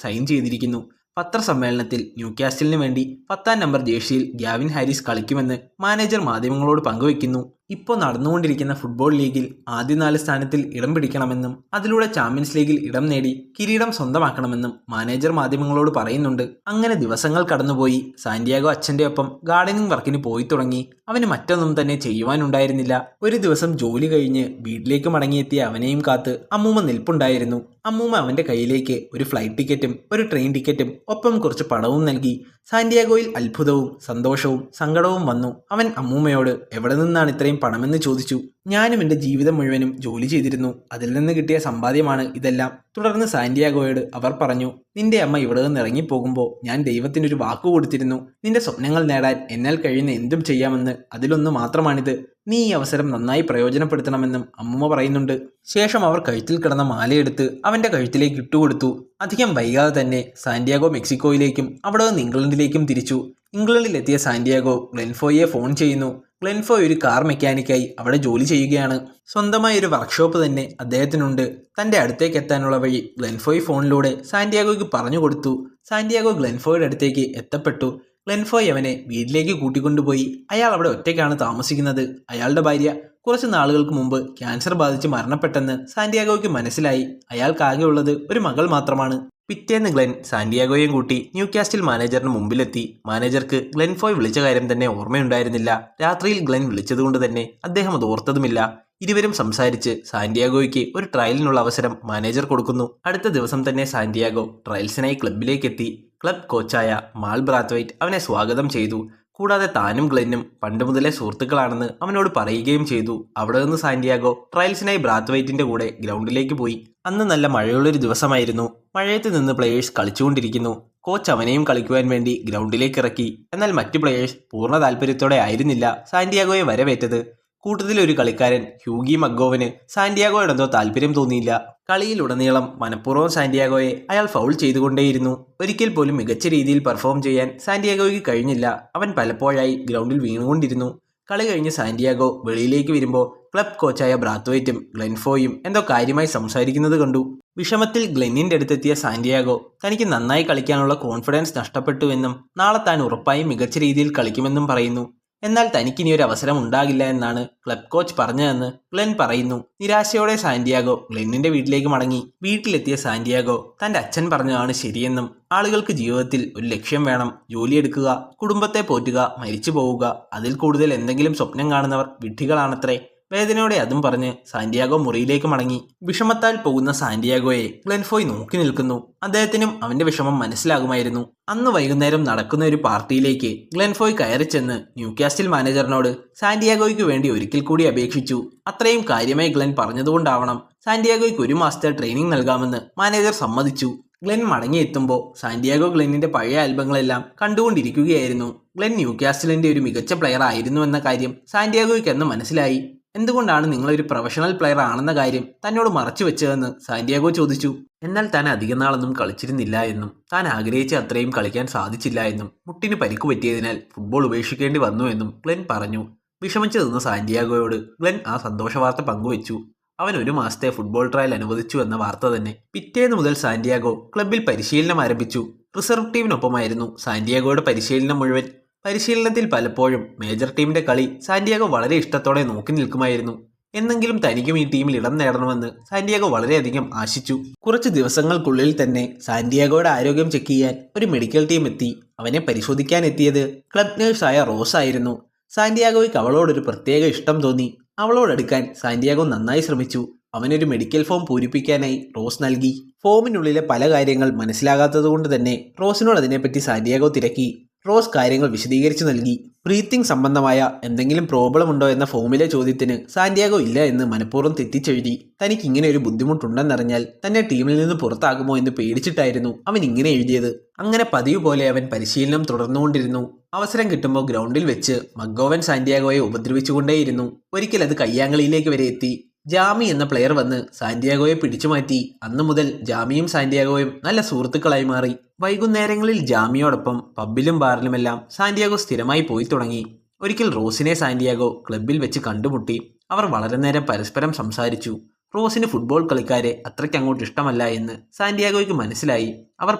സൈൻ ചെയ്തിരിക്കുന്നു. പത്രസമ്മേളനത്തിൽ ന്യൂകാസിലിന് വേണ്ടി 10-ാം നമ്പർ ജേഴ്സിയിൽ ഗാവിൻ ഹാരിസ് കളിക്കുമെന്ന് മാനേജർ മാധ്യമങ്ങളോട് പങ്കുവയ്ക്കുന്നു. ഇപ്പോൾ നടന്നുകൊണ്ടിരിക്കുന്ന ഫുട്ബോൾ ലീഗിൽ ആദ്യ 4 സ്ഥാനത്തിൽ ഇടം പിടിക്കണമെന്നും അതിലൂടെ ചാമ്പ്യൻസ് ലീഗിൽ ഇടം നേടി കിരീടം സ്വന്തമാക്കണമെന്നും മാനേജർ മാധ്യമങ്ങളോട് പറയുന്നുണ്ട്. അങ്ങനെ ദിവസങ്ങൾ കടന്നുപോയി. സാന്റിയാഗോ അച്ഛൻ്റെ ഒപ്പം ഗാർഡനിങ് വർക്കിന് പോയി തുടങ്ങി. അവന് മറ്റൊന്നും തന്നെ ചെയ്യുവാനുണ്ടായിരുന്നില്ല. ഒരു ദിവസം ജോലി കഴിഞ്ഞ് വീട്ടിലേക്ക് മടങ്ങിയെത്തിയ അവനെയും കാത്ത് അമ്മൂമ്മ നിൽപ്പുണ്ടായിരുന്നു. അമ്മൂമ്മ അവന്റെ കയ്യിലേക്ക് ഒരു ഫ്ലൈറ്റ് ടിക്കറ്റും ഒരു ട്രെയിൻ ടിക്കറ്റും ഒപ്പം കുറച്ച് പണവും നൽകി. സാന്റിയാഗോയിൽ അത്ഭുതവും സന്തോഷവും സങ്കടവും വന്നു. അവൻ അമ്മൂമ്മയോട് എവിടെ നിന്നാണ് ഇത്രയും പണമെന്ന് ചോദിച്ചു. ഞാനും എൻ്റെ ജീവിതം മുഴുവനും ജോലി ചെയ്തിരുന്നു. അതിൽ നിന്ന് കിട്ടിയ സമ്പാദ്യമാണ് ഇതെല്ലാം. തുടർന്ന് സാന്റിയാഗോയോട് അവർ പറഞ്ഞു, നിന്റെ അമ്മ ഇവിടെ നിന്ന് ഇറങ്ങിപ്പോകുമ്പോൾ ഞാൻ ദൈവത്തിനൊരു വാക്കു കൊടുത്തിരുന്നു. നിന്റെ സ്വപ്നങ്ങൾ നേടാൻ എന്നാൽ കഴിയുന്ന എന്തും ചെയ്യാമെന്ന്. അതിലൊന്ന് മാത്രമാണിത്. നീ ഈ അവസരം നന്നായി പ്രയോജനപ്പെടുത്തണമെന്നും അമ്മൂമ്മ പറയുന്നുണ്ട്. ശേഷം അവർ കഴുത്തിൽ കിടന്ന മാലയെടുത്ത് അവന്റെ കഴുത്തിലേക്ക് ഇട്ടുകൊടുത്തു. അധികം വൈകാതെ തന്നെ സാന്റിയാഗോ മെക്സിക്കോയിലേക്കും അവിടെ നിന്ന് ഇംഗ്ലണ്ടിലേക്കും തിരിച്ചു. ഇംഗ്ലണ്ടിലെത്തിയ സാന്റിയാഗോ ഗ്ലെൻഫോയെ ഫോൺ ചെയ്യുന്നു. ഗ്ലെൻഫോയ് ഒരു കാർ മെക്കാനിക്കായി അവിടെ ജോലി ചെയ്യുകയാണ്. സ്വന്തമായി ഒരു വർക്ക്ഷോപ്പ് തന്നെ അദ്ദേഹത്തിനുണ്ട്. തന്റെ അടുത്തേക്ക് എത്താനുള്ള വഴി ഗ്ലെൻഫോയ് ഫോണിലൂടെ സാന്റിയാഗോയ്ക്ക് പറഞ്ഞു കൊടുത്തു. സാന്റിയാഗോ ഗ്ലെൻഫോയുടെ അടുത്തേക്ക് എത്തപ്പെട്ടു. ഗ്ലെൻഫോയ് അവനെ വീട്ടിലേക്ക് കൂട്ടിക്കൊണ്ടുപോയി. അയാൾ അവിടെ ഒറ്റയ്ക്കാണ് താമസിക്കുന്നത്. അയാളുടെ ഭാര്യ കുറച്ച് നാളുകൾക്ക് മുമ്പ് ക്യാൻസർ ബാധിച്ച് മരണപ്പെട്ടെന്ന് സാന്റിയാഗോയ്ക്ക് മനസ്സിലായി. അയാൾക്കാകെയുള്ളത് ഒരു മകൾ മാത്രമാണ്. പിറ്റേന്ന് ഗ്ലെൻ സാന്റിയാഗോയെയും കൂട്ടി ന്യൂകാസിൽ മാനേജറിന് മുമ്പിലെത്തി. മാനേജർക്ക് ഗ്ലെൻഫോയ് വിളിച്ച കാര്യം തന്നെ ഓർമ്മയുണ്ടായിരുന്നില്ല. രാത്രിയിൽ ഗ്ലെൻ വിളിച്ചതുകൊണ്ട് തന്നെ അദ്ദേഹം അത് ഓർത്തതുമില്ല. ഇരുവരും സംസാരിച്ച് സാന്റിയാഗോയ്ക്ക് ഒരു ട്രയലിനുള്ള അവസരം മാനേജർ കൊടുക്കുന്നു. അടുത്ത ദിവസം തന്നെ സാന്റിയാഗോ ട്രയൽസിനായി ക്ലബിലേക്ക് എത്തി. ക്ലബ് കോച്ചായ മാൾ ബ്രാത്വൈറ്റ് അവനെ സ്വാഗതം ചെയ്തു. കൂടാതെ താനും ഗ്ലെന്നും പണ്ട് മുതലേ സുഹൃത്തുക്കളാണെന്ന് അവനോട് പറയുകയും ചെയ്തു. അവിടെ നിന്ന് സാന്റിയാഗോ ട്രയൽസിനായി ബ്രാത്വൈറ്റിന്റെ കൂടെ ഗ്രൗണ്ടിലേക്ക് പോയി. അന്ന് നല്ല മഴയുള്ളൊരു ദിവസമായിരുന്നു. മഴയത്ത് നിന്ന് പ്ലേയേഴ്സ് കളിച്ചുകൊണ്ടിരിക്കുന്നു. കോച്ച് അവനെയും കളിക്കുവാൻ വേണ്ടി ഗ്രൗണ്ടിലേക്ക് ഇറക്കി. എന്നാൽ മറ്റു പ്ലേയേഴ്സ് പൂർണ്ണ താല്പര്യത്തോടെ ആയിരുന്നില്ല സാന്റിയാഗോയെ വരവേറ്റത്. കൂട്ടത്തിലൊരു കളിക്കാരൻ ഹ്യൂഗി മഗ്ഗോവന് സാന്റിയാഗോയോടെന്തോ താല്പര്യം തോന്നിയില്ല. കളിയിലുടനീളം മനഃപൂർവ്വം സാന്റിയാഗോയെ അയാൾ ഫൗൾ ചെയ്തുകൊണ്ടേയിരുന്നു. ഒരിക്കൽ പോലും മികച്ച രീതിയിൽ പെർഫോം ചെയ്യാൻ സാന്റിയാഗോയ്ക്ക് കഴിഞ്ഞില്ല. അവൻ പലപ്പോഴായി ഗ്രൗണ്ടിൽ വീണുകൊണ്ടിരുന്നു. കളി കഴിഞ്ഞ് സാന്റിയാഗോ വെളിയിലേക്ക് വരുമ്പോൾ ക്ലബ് കോച്ചായ ബ്രാത്വൈറ്റും ഗ്ലെൻഫോയും എന്തോ കാര്യമായി സംസാരിക്കുന്നത് കണ്ടു. വിഷമത്തിൽ ഗ്ലെന്നിന്റെ അടുത്തെത്തിയ സാന്റിയാഗോ തനിക്ക് നന്നായി കളിക്കാനുള്ള കോൺഫിഡൻസ് നഷ്ടപ്പെട്ടുവെന്നും നാളെ താൻ ഉറപ്പായും മികച്ച രീതിയിൽ കളിക്കുമെന്നും പറയുന്നു. എന്നാൽ തനിക്കിനിയൊരു അവസരം ഉണ്ടാകില്ല എന്നാണ് ക്ലബ് കോച്ച് പറഞ്ഞതെന്ന് ഗ്ലെൻ പറയുന്നു. നിരാശയോടെ സാന്റിയാഗോ ഗ്ലെന്നിന്റെ വീട്ടിലേക്ക് മടങ്ങി. വീട്ടിലെത്തിയ സാന്റിയാഗോ തന്റെ അച്ഛൻ പറഞ്ഞതാണ് ശരിയെന്നും ആളുകൾക്ക് ജീവിതത്തിൽ ഒരു ലക്ഷ്യം വേണം, ജോലിയെടുക്കുക, കുടുംബത്തെ പോറ്റുക, മരിച്ചു പോവുക, അതിൽ കൂടുതൽ എന്തെങ്കിലും സ്വപ്നം കാണുന്നവർ വിഡ്ഢികളാണത്രേ. വേദനയോടെ അതും പറഞ്ഞ് സാന്റിയാഗോ മുറിയിലേക്ക് മടങ്ങി. വിഷമത്താൽ പോകുന്ന സാന്റിയാഗോയെ ഗ്ലെൻഫോയ് നോക്കി നിൽക്കുന്നു. അദ്ദേഹത്തിനും അവന്റെ വിഷമം മനസ്സിലാകുമായിരുന്നു. അന്ന് വൈകുന്നേരം നടക്കുന്ന ഒരു പാർട്ടിയിലേക്ക് ഗ്ലെൻഫോയ് കയറി ചെന്ന് ന്യൂകാസിൽ മാനേജറിനോട് സാന്റിയാഗോയ്ക്ക് വേണ്ടി ഒരിക്കൽ കൂടി അപേക്ഷിച്ചു. അത്രയും കാര്യമായി ഗ്ലെൻ പറഞ്ഞതുകൊണ്ടാവണം സാന്റിയാഗോയ്ക്ക് 1 മാസത്തെ ട്രെയിനിങ് നൽകാമെന്ന് മാനേജർ സമ്മതിച്ചു. ഗ്ലെൻ മടങ്ങിയെത്തുമ്പോൾ സാന്റിയാഗോ ഗ്ലെന്നിന്റെ പഴയ ആൽബങ്ങളെല്ലാം കണ്ടുകൊണ്ടിരിക്കുകയായിരുന്നു. ഗ്ലെൻ ന്യൂകാസിലിന്റെ ഒരു മികച്ച പ്ലെയർ ആയിരുന്നു എന്ന കാര്യം സാന്റിയാഗോയ്ക്ക് അന്ന് മനസ്സിലായി. എന്തുകൊണ്ടാണ് നിങ്ങളൊരു പ്രൊഫഷണൽ പ്ലെയർ ആണെന്ന കാര്യം തന്നോട് മറച്ചു വെച്ചതെന്ന് സാന്റിയാഗോ ചോദിച്ചു. എന്നാൽ താൻ അധികം നാളൊന്നും കളിച്ചിരുന്നില്ല എന്നും താൻ ആഗ്രഹിച്ച അത്രയും കളിക്കാൻ സാധിച്ചില്ല എന്നും മുട്ടിന് പരിക്കു പറ്റിയതിനാൽ ഫുട്ബോൾ ഉപേക്ഷിക്കേണ്ടി വന്നു എന്നും ഗ്ലെൻ പറഞ്ഞു. വിഷമിച്ചു നിന്ന സാന്റിയാഗോയോട് ഗ്ലെൻ ആ സന്തോഷ വാർത്ത പങ്കുവച്ചു. അവൻ 1 മാസത്തെ ഫുട്ബോൾ ട്രയൽ അനുവദിച്ചു എന്ന വാർത്ത തന്നെ. പിറ്റേന്ന് മുതൽ സാന്റിയാഗോ ക്ലബിൽ പരിശീലനം ആരംഭിച്ചു. റിസർവ് ടീമിനൊപ്പമായിരുന്നു സാന്റിയാഗോയുടെ പരിശീലനം മുഴുവൻ. പരിശീലനത്തിൽ പലപ്പോഴും മേജർ ടീമിന്റെ കളി സാന്റിയാഗോ വളരെ ഇഷ്ടത്തോടെ നോക്കി നിൽക്കുമായിരുന്നു. എന്നെങ്കിലും തനിക്കും ഈ ടീമിൽ ഇടം നേടണമെന്ന് സാന്റിയാഗോ വളരെയധികം ആശിച്ചു. കുറച്ച് ദിവസങ്ങൾക്കുള്ളിൽ തന്നെ സാന്റിയാഗോയുടെ ആരോഗ്യം ചെക്ക് ചെയ്യാൻ ഒരു മെഡിക്കൽ ടീം എത്തി. അവനെ പരിശോധിക്കാൻ എത്തിയത് ക്ലബ് നേഴ്സായ റോസ് ആയിരുന്നു. സാന്റിയാഗോയ്ക്ക് അവളോടൊരു പ്രത്യേക ഇഷ്ടം തോന്നി. അവളോടടുക്കാൻ സാന്റിയാഗോ നന്നായി ശ്രമിച്ചു. അവനൊരു മെഡിക്കൽ ഫോം പൂരിപ്പിക്കാനായി റോസ് നൽകി. ഫോമിനുള്ളിലെ പല കാര്യങ്ങൾ മനസ്സിലാകാത്തതുകൊണ്ട് തന്നെ റോസിനോട് അതിനെപ്പറ്റി സാന്റിയാഗോ തിരക്കി. റോസ് കാര്യങ്ങൾ വിശദീകരിച്ചു നൽകി. ബ്രീത്തിങ് സംബന്ധമായ എന്തെങ്കിലും പ്രോബ്ലം ഉണ്ടോ എന്ന ഫോമിലെ ചോദ്യത്തിന് സാന്റിയാഗോ ഇല്ല എന്ന് മനഃപൂർവ്വം തെറ്റിച്ചെഴുതി. തനിക്ക് ഇങ്ങനെ ഒരു ബുദ്ധിമുട്ടുണ്ടെന്നറിഞ്ഞാൽ തന്നെ ടീമിൽ നിന്ന് പുറത്താകുമോ എന്ന് പേടിച്ചിട്ടായിരുന്നു അവൻ ഇങ്ങനെ എഴുതിയത്. അങ്ങനെ പതിവ് പോലെ അവൻ പരിശീലനം തുടർന്നുകൊണ്ടിരുന്നു. അവസരം കിട്ടുമ്പോൾ ഗ്രൗണ്ടിൽ വെച്ച് മക്ഗോവൻ സാന്റിയാഗോയെ ഉപദ്രവിച്ചുകൊണ്ടേയിരുന്നു. ഒരിക്കൽ അത് കയ്യാങ്കളിയിലേക്ക് വരെ എത്തി. ജാമി എന്ന പ്ലെയർ വന്ന് സാന്റിയാഗോയെ പിടിച്ചുമാറ്റി. അന്നു മുതൽ ജാമിയും സാന്റിയാഗോയും നല്ല സുഹൃത്തുക്കളായി മാറി. വൈകുന്നേരങ്ങളിൽ ജാമിയോടൊപ്പം പബ്ബിലും ബാറിലുമെല്ലാം സാന്റിയാഗോ സ്ഥിരമായി പോയി തുടങ്ങി. ഒരിക്കൽ റോസിനെ സാന്റിയാഗോ ക്ലബിൽ വെച്ച് കണ്ടുമുട്ടി. അവർ വളരെ നേരം പരസ്പരം സംസാരിച്ചു. റോസിന് ഫുട്ബോൾ കളിക്കാരെ അത്രയ്ക്കങ്ങോട്ട് ഇഷ്ടമല്ല എന്ന് സാന്റിയാഗോയ്ക്ക് മനസ്സിലായി. അവർ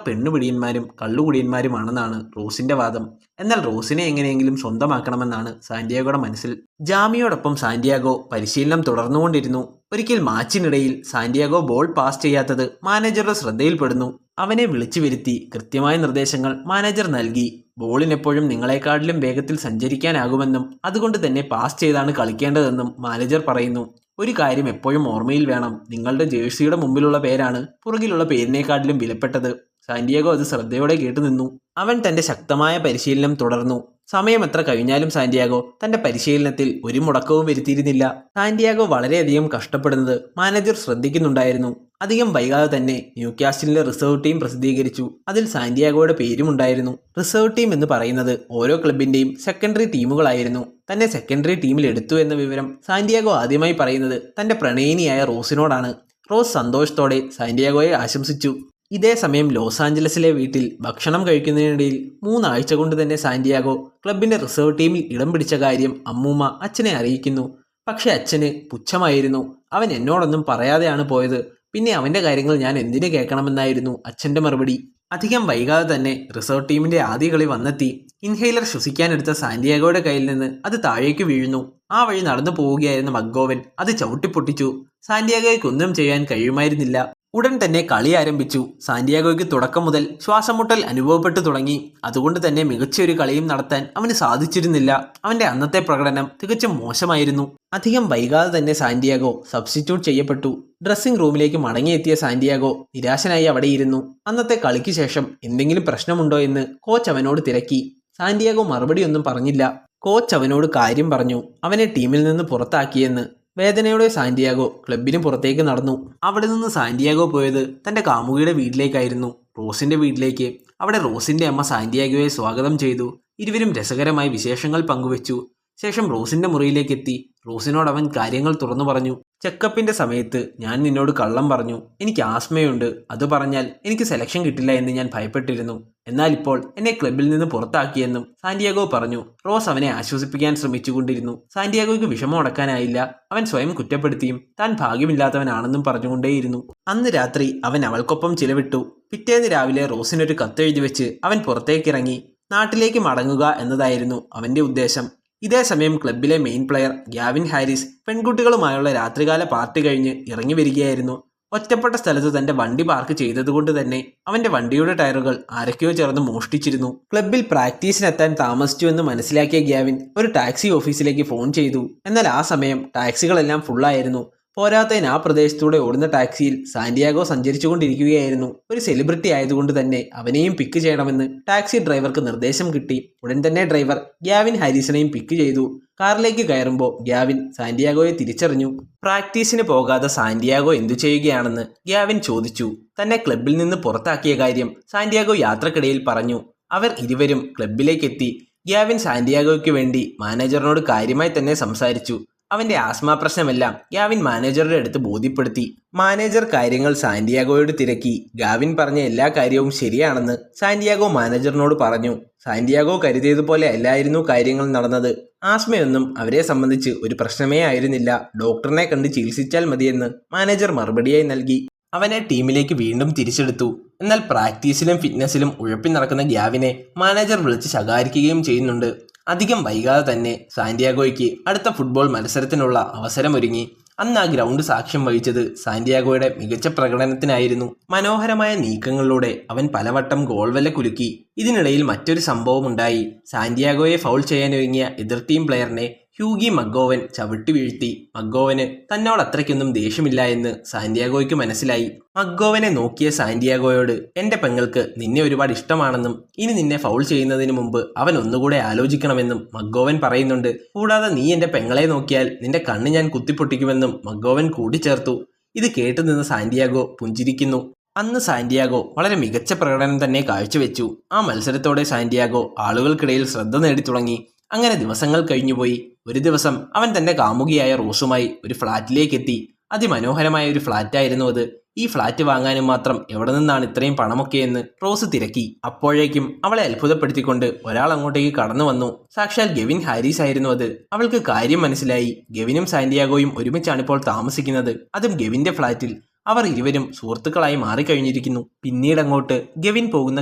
പെണ്ണുപിടിയന്മാരും കള്ളുകുടിയന്മാരുമാണെന്നാണ് റോസിന്റെ വാദം. എന്നാൽ റോസിനെ എങ്ങനെയെങ്കിലും സ്വന്തമാക്കണമെന്നാണ് സാന്റിയാഗോയുടെ മനസ്സിൽ. ജാമിയോടൊപ്പം സാന്റിയാഗോ പരിശീലനം തുടർന്നുകൊണ്ടിരുന്നു. ഒരിക്കൽ മാച്ചിനിടയിൽ സാന്റിയാഗോ ബോൾ പാസ് ചെയ്യാത്തത് മാനേജറുടെ ശ്രദ്ധയിൽപ്പെടുന്നു. അവനെ വിളിച്ചു വരുത്തി കൃത്യമായ നിർദ്ദേശങ്ങൾ മാനേജർ നൽകി. ബോളിനെപ്പോഴും നിങ്ങളെക്കാട്ടിലും വേഗത്തിൽ സഞ്ചരിക്കാനാകുമെന്നും അതുകൊണ്ട് തന്നെ പാസ് ചെയ്താണ് കളിക്കേണ്ടതെന്നും മാനേജർ പറയുന്നു. ഒരു കാര്യം എപ്പോഴും ഓർമ്മയിൽ വേണം, നിങ്ങളുടെ ജേഴ്സിയുടെ മുമ്പിലുള്ള പേരാണ് പുറകിലുള്ള പേരിനേക്കാട്ടിലും വിലപ്പെട്ടത്. സാന്റിയാഗോ അത് ശ്രദ്ധയോടെ കേട്ടുനിന്നു. അവൻ തന്റെ ശക്തമായ പരിശീലനം തുടർന്നു. സമയം എത്ര കഴിഞ്ഞാലും സാന്റിയാഗോ തന്റെ പരിശീലനത്തിൽ ഒരു മുടക്കവും വരുത്തിയിരുന്നില്ല. സാന്റിയാഗോ വളരെയധികം കഷ്ടപ്പെടുന്നത് മാനേജർ ശ്രദ്ധിക്കുന്നുണ്ടായിരുന്നു. അധികം വൈകാതെ തന്നെ ന്യൂകാസിലിന്റെ റിസർവ് ടീം പ്രസിദ്ധീകരിച്ചു. അതിൽ സാന്റിയാഗോയുടെ പേരുമുണ്ടായിരുന്നു. റിസർവ് ടീം എന്ന് പറയുന്നത് ഓരോ ക്ലബിന്റെയും സെക്കൻഡറി ടീമുകളായിരുന്നു. തന്നെ സെക്കൻഡറി ടീമിൽ എടുത്തു എന്ന വിവരം സാന്റിയാഗോ ആദ്യമായി പറയുന്നത് തന്റെ പ്രണയിനിയായ റോസിനോടാണ്. റോസ് സന്തോഷത്തോടെ സാന്റിയാഗോയെ ആശംസിച്ചു. ഇതേ സമയം ലോസ് ആഞ്ചലസിലെ വീട്ടിൽ ഭക്ഷണം കഴിക്കുന്നതിനിടയിൽ 3 ആഴ്ച കൊണ്ട് തന്നെ സാന്റിയാഗോ ക്ലബിന്റെ റിസർവ് ടീമിൽ ഇടം പിടിച്ച കാര്യം അമ്മൂമ്മ അച്ഛനെ അറിയിക്കുന്നു. പക്ഷെ അച്ഛന് പുച്ഛമായിരുന്നു. അവൻ എന്നോടൊന്നും പറയാതെയാണ് പോയത്, പിന്നെ അവന്റെ കാര്യങ്ങൾ ഞാൻ എന്തിനു കേൾക്കണമെന്നായിരുന്നു അച്ഛന്റെ മറുപടി. അധികം വൈകാതെ തന്നെ റിസർവ് ടീമിന്റെ ആദ്യ കളി വന്നെത്തി. ഇൻഹെയിലർ ശ്വസിക്കാനെടുത്ത സാന്റിയാഗോയുടെ കയ്യിൽ നിന്ന് അത് താഴേക്ക് വീഴുന്നു. ആ വഴി നടന്നു പോവുകയായിരുന്ന മക്ഗോവൻ അത് ചവിട്ടിപ്പൊട്ടിച്ചു. സാന്റിയാഗോയ്ക്ക് ഒന്നും ചെയ്യാൻ കഴിയുമായിരുന്നില്ല. ഉടൻ തന്നെ കളി ആരംഭിച്ചു. സാന്റിയാഗോയ്ക്ക് തുടക്കം മുതൽ ശ്വാസം മുട്ടൽ അനുഭവപ്പെട്ടു തുടങ്ങി. അതുകൊണ്ട് തന്നെ മികച്ചൊരു കളിയും നടത്താൻ അവന് സാധിച്ചിരുന്നില്ല. അവന്റെ അന്നത്തെ പ്രകടനം തികച്ചും മോശമായിരുന്നു. അധികം വൈകാതെ തന്നെ സാന്റിയാഗോ സബ്സ്റ്റിറ്റ്യൂട്ട് ചെയ്യപ്പെട്ടു. ഡ്രസ്സിംഗ് റൂമിലേക്ക് മടങ്ങിയെത്തിയ സാന്റിയാഗോ നിരാശനായി അവിടെയിരുന്നു. അന്നത്തെ കളിക്ക് ശേഷം എന്തെങ്കിലും പ്രശ്നമുണ്ടോ എന്ന് കോച്ച് അവനോട് തിരക്കി. സാന്റിയാഗോ മറുപടിയൊന്നും പറഞ്ഞില്ല. കോച്ച് അവനോട് കാര്യം പറഞ്ഞു, അവനെ ടീമിൽ നിന്ന് പുറത്താക്കിയെന്ന്. വേദനയോടെ സാന്റിയാഗോ ക്ലബിന് പുറത്തേക്ക് നടന്നു. അവിടെ നിന്ന് സാന്റിയാഗോ പോയത് തന്റെ കാമുകിയുടെ വീട്ടിലേക്കായിരുന്നു, റോസിന്റെ വീട്ടിലേക്ക്. അവിടെ റോസിന്റെ അമ്മ സാന്റിയാഗോയെ സ്വാഗതം ചെയ്തു. ഇരുവരും രസകരമായി വിശേഷങ്ങൾ പങ്കുവച്ചു. ശേഷം റോസിന്റെ മുറിയിലേക്ക് എത്തി. റോസിനോട് അവൻ കാര്യങ്ങൾ തുറന്നു പറഞ്ഞു. ചെക്കപ്പിന്റെ സമയത്ത് ഞാൻ നിന്നോട് കള്ളം പറഞ്ഞു. എനിക്ക് ആസ്മയുണ്ട്. അത് പറഞ്ഞാൽ എനിക്ക് സെലക്ഷൻ കിട്ടില്ല എന്ന് ഞാൻ ഭയപ്പെട്ടിരുന്നു. എന്നാൽ ഇപ്പോൾ എന്നെ ക്ലബിൽ നിന്ന് പുറത്താക്കിയെന്നും സാന്റിയാഗോ പറഞ്ഞു. റോസ് അവനെ ആശ്വസിപ്പിക്കാൻ ശ്രമിച്ചുകൊണ്ടിരുന്നു. സാന്റിയാഗോയ്ക്ക് വിഷമം അടക്കാനായില്ല. അവൻ സ്വയം കുറ്റപ്പെടുത്തിയും താൻ ഭാഗ്യമില്ലാത്തവനാണെന്നും പറഞ്ഞുകൊണ്ടേയിരുന്നു. അന്ന് രാത്രി അവൻ അവൾക്കൊപ്പം ചിലവിട്ടു. പിറ്റേന്ന് രാവിലെ റോസിനൊരു കത്തെഴുതി വെച്ച് അവൻ പുറത്തേക്കിറങ്ങി. നാട്ടിലേക്ക് മടങ്ങുക എന്നതായിരുന്നു അവന്റെ ഉദ്ദേശം. ഇതേ സമയം ക്ലബിലെ മെയിൻ പ്ലെയർ ഗ്യാവിൻ ഹാരിസ് പെൺകുട്ടികളുമായുള്ള രാത്രികാല പാർട്ടി കഴിഞ്ഞ് ഇറങ്ങി വരികയായിരുന്നു. ഒറ്റപ്പെട്ട സ്ഥലത്ത് തന്റെ വണ്ടി പാർക്ക് ചെയ്തതുകൊണ്ട് തന്നെ അവന്റെ വണ്ടിയുടെ ടയറുകൾ ആരൊക്കെയോ ചേർന്ന് മോഷ്ടിച്ചിരുന്നു. ക്ലബിൽ പ്രാക്ടീസിനെത്താൻ താമസിച്ചു എന്ന് മനസ്സിലാക്കിയ ഗ്യാവിൻ ഒരു ടാക്സി ഓഫീസിലേക്ക് ഫോൺ ചെയ്തു. എന്നാൽ ആ സമയം ടാക്സികളെല്ലാം ഫുള്ളായിരുന്നു. പോരാത്തതിന് ആ പ്രദേശത്തൂടെ ഓടുന്ന ടാക്സിയിൽ സാന്റിയാഗോ സഞ്ചരിച്ചുകൊണ്ടിരിക്കുകയായിരുന്നു. ഒരു സെലിബ്രിറ്റി ആയതുകൊണ്ട് തന്നെ അവനെയും പിക്ക് ചെയ്യണമെന്ന് ടാക്സി ഡ്രൈവർക്ക് നിർദ്ദേശം കിട്ടി. ഉടൻ തന്നെ ഡ്രൈവർ ഗ്യാവിൻ ഹാരിസണെയും പിക്ക് ചെയ്തു. കാറിലേക്ക് കയറുമ്പോൾ ഗ്യാവിൻ സാന്റിയാഗോയെ തിരിച്ചറിഞ്ഞു. പ്രാക്ടീസിന് പോകാതെ സാന്റിയാഗോ എന്തു ചെയ്യുകയാണെന്ന് ഗ്യാവിൻ ചോദിച്ചു. തന്നെ ക്ലബിൽ നിന്ന് പുറത്താക്കിയ കാര്യം സാന്റിയാഗോ യാത്രക്കിടയിൽ പറഞ്ഞു. അവർ ഇരുവരും ക്ലബിലേക്കെത്തി. ഗ്യാവിൻ സാന്റിയാഗോയ്ക്ക് വേണ്ടി മാനേജറിനോട് കാര്യമായി തന്നെ സംസാരിച്ചു. അവന്റെ ആസ്മ പ്രശ്നമെല്ലാം ഗാവിൻ മാനേജറുടെ അടുത്ത് ബോധ്യപ്പെടുത്തി. മാനേജർ കാര്യങ്ങൾ സാന്റിയാഗോയോട് തിരക്കി. ഗാവിൻ പറഞ്ഞ എല്ലാ കാര്യവും ശരിയാണെന്ന് സാന്റിയാഗോ മാനേജറിനോട് പറഞ്ഞു. സാന്റിയാഗോ കരുതിയതുപോലെ അല്ലായിരുന്നു കാര്യങ്ങൾ നടന്നത്. ആസ്മയൊന്നും അവരെ സംബന്ധിച്ച് ഒരു പ്രശ്നമേ ആയിരുന്നില്ല. ഡോക്ടറിനെ കണ്ട് ചികിത്സിച്ചാൽ മതിയെന്ന് മാനേജർ മറുപടിയായി നൽകി. അവനെ ടീമിലേക്ക് വീണ്ടും തിരിച്ചെടുത്തു. എന്നാൽ പ്രാക്ടീസിലും ഫിറ്റ്നസിലും ഉഴപ്പി നടക്കുന്ന ഗ്യാവിനെ മാനേജർ വിളിച്ച് ശകാരിക്കുകയും ചെയ്യുന്നുണ്ട്. അധികം വൈകാതെ തന്നെ സാന്റിയാഗോയ്ക്ക് അടുത്ത ഫുട്ബോൾ മത്സരത്തിനുള്ള അവസരമൊരുങ്ങി. അന്ന് ആ ഗ്രൗണ്ട് സാക്ഷ്യം വഹിച്ചത് സാന്റിയാഗോയുടെ മികച്ച പ്രകടനത്തിനായിരുന്നു. മനോഹരമായ നീക്കങ്ങളിലൂടെ അവൻ പലവട്ടം ഗോൾ വല കുലുക്കി. ഇതിനിടയിൽ മറ്റൊരു സംഭവമുണ്ടായി. സാന്റിയാഗോയെ ഫൗൾ ചെയ്യാനൊരുങ്ങിയ എതിർ ടീം പ്ലെയറിനെ ഹ്യൂഗി മഗ്ഗോവൻ ചവിട്ടി വീഴ്ത്തി. മഗ്ഗോവന് തന്നോട് അത്രയ്ക്കൊന്നും ദേഷ്യമില്ല എന്ന് സാന്റിയാഗോയ്ക്ക് മനസ്സിലായി. മഗ്ഗോവനെ നോക്കിയ സാന്റിയാഗോയോട് എന്റെ പെങ്ങൾക്ക് നിന്നെ ഒരുപാട് ഇഷ്ടമാണെന്നും ഇനി നിന്നെ ഫൗൾ ചെയ്യുന്നതിന് മുമ്പ് അവൻ ഒന്നുകൂടെ ആലോചിക്കണമെന്നും മഗ്ഗോവൻ പറയുന്നുണ്ട്. കൂടാതെ നീ എന്റെ പെങ്ങളെ നോക്കിയാൽ നിന്റെ കണ്ണ് ഞാൻ കുത്തിപ്പൊട്ടിക്കുമെന്നും മഗ്ഗോവൻ കൂട്ടിച്ചേർത്തു. ഇത് കേട്ടു നിന്ന് സാന്റിയാഗോ പുഞ്ചിരിക്കുന്നു. അന്ന് സാന്റിയാഗോ വളരെ മികച്ച പ്രകടനം തന്നെ കാഴ്ചവെച്ചു. ആ മത്സരത്തോടെ സാന്റിയാഗോ ആളുകൾക്കിടയിൽ ശ്രദ്ധ നേടിത്തുടങ്ങി. അങ്ങനെ ദിവസങ്ങൾ കഴിഞ്ഞുപോയി. ഒരു ദിവസം അവൻ തന്റെ കാമുകിയായ റോസുമായി ഒരു ഫ്ളാറ്റിലേക്ക് എത്തി. അതിമനോഹരമായ ഒരു ഫ്ളാറ്റായിരുന്നു അത്. ഈ ഫ്ളാറ്റ് വാങ്ങാനും മാത്രം എവിടെ നിന്നാണ് ഇത്രയും പണമൊക്കെയെന്ന് റോസ് തിരക്കി. അപ്പോഴേക്കും അവളെ അത്ഭുതപ്പെടുത്തിക്കൊണ്ട് ഒരാൾ അങ്ങോട്ടേക്ക് കടന്നു വന്നു. സാക്ഷാൽ ഗെവിൻ ഹാരിസ് ആയിരുന്നു അത്. അവൾക്ക് കാര്യം മനസ്സിലായി. ഗെവിനും സാന്റിയാഗോയും ഒരുമിച്ചാണിപ്പോൾ താമസിക്കുന്നത്, അതും ഗെവിന്റെ ഫ്ളാറ്റിൽ. അവർ ഇരുവരും സുഹൃത്തുക്കളായി മാറിക്കഴിഞ്ഞിരിക്കുന്നു. പിന്നീടങ്ങോട്ട് ഗെവിൻ പോകുന്ന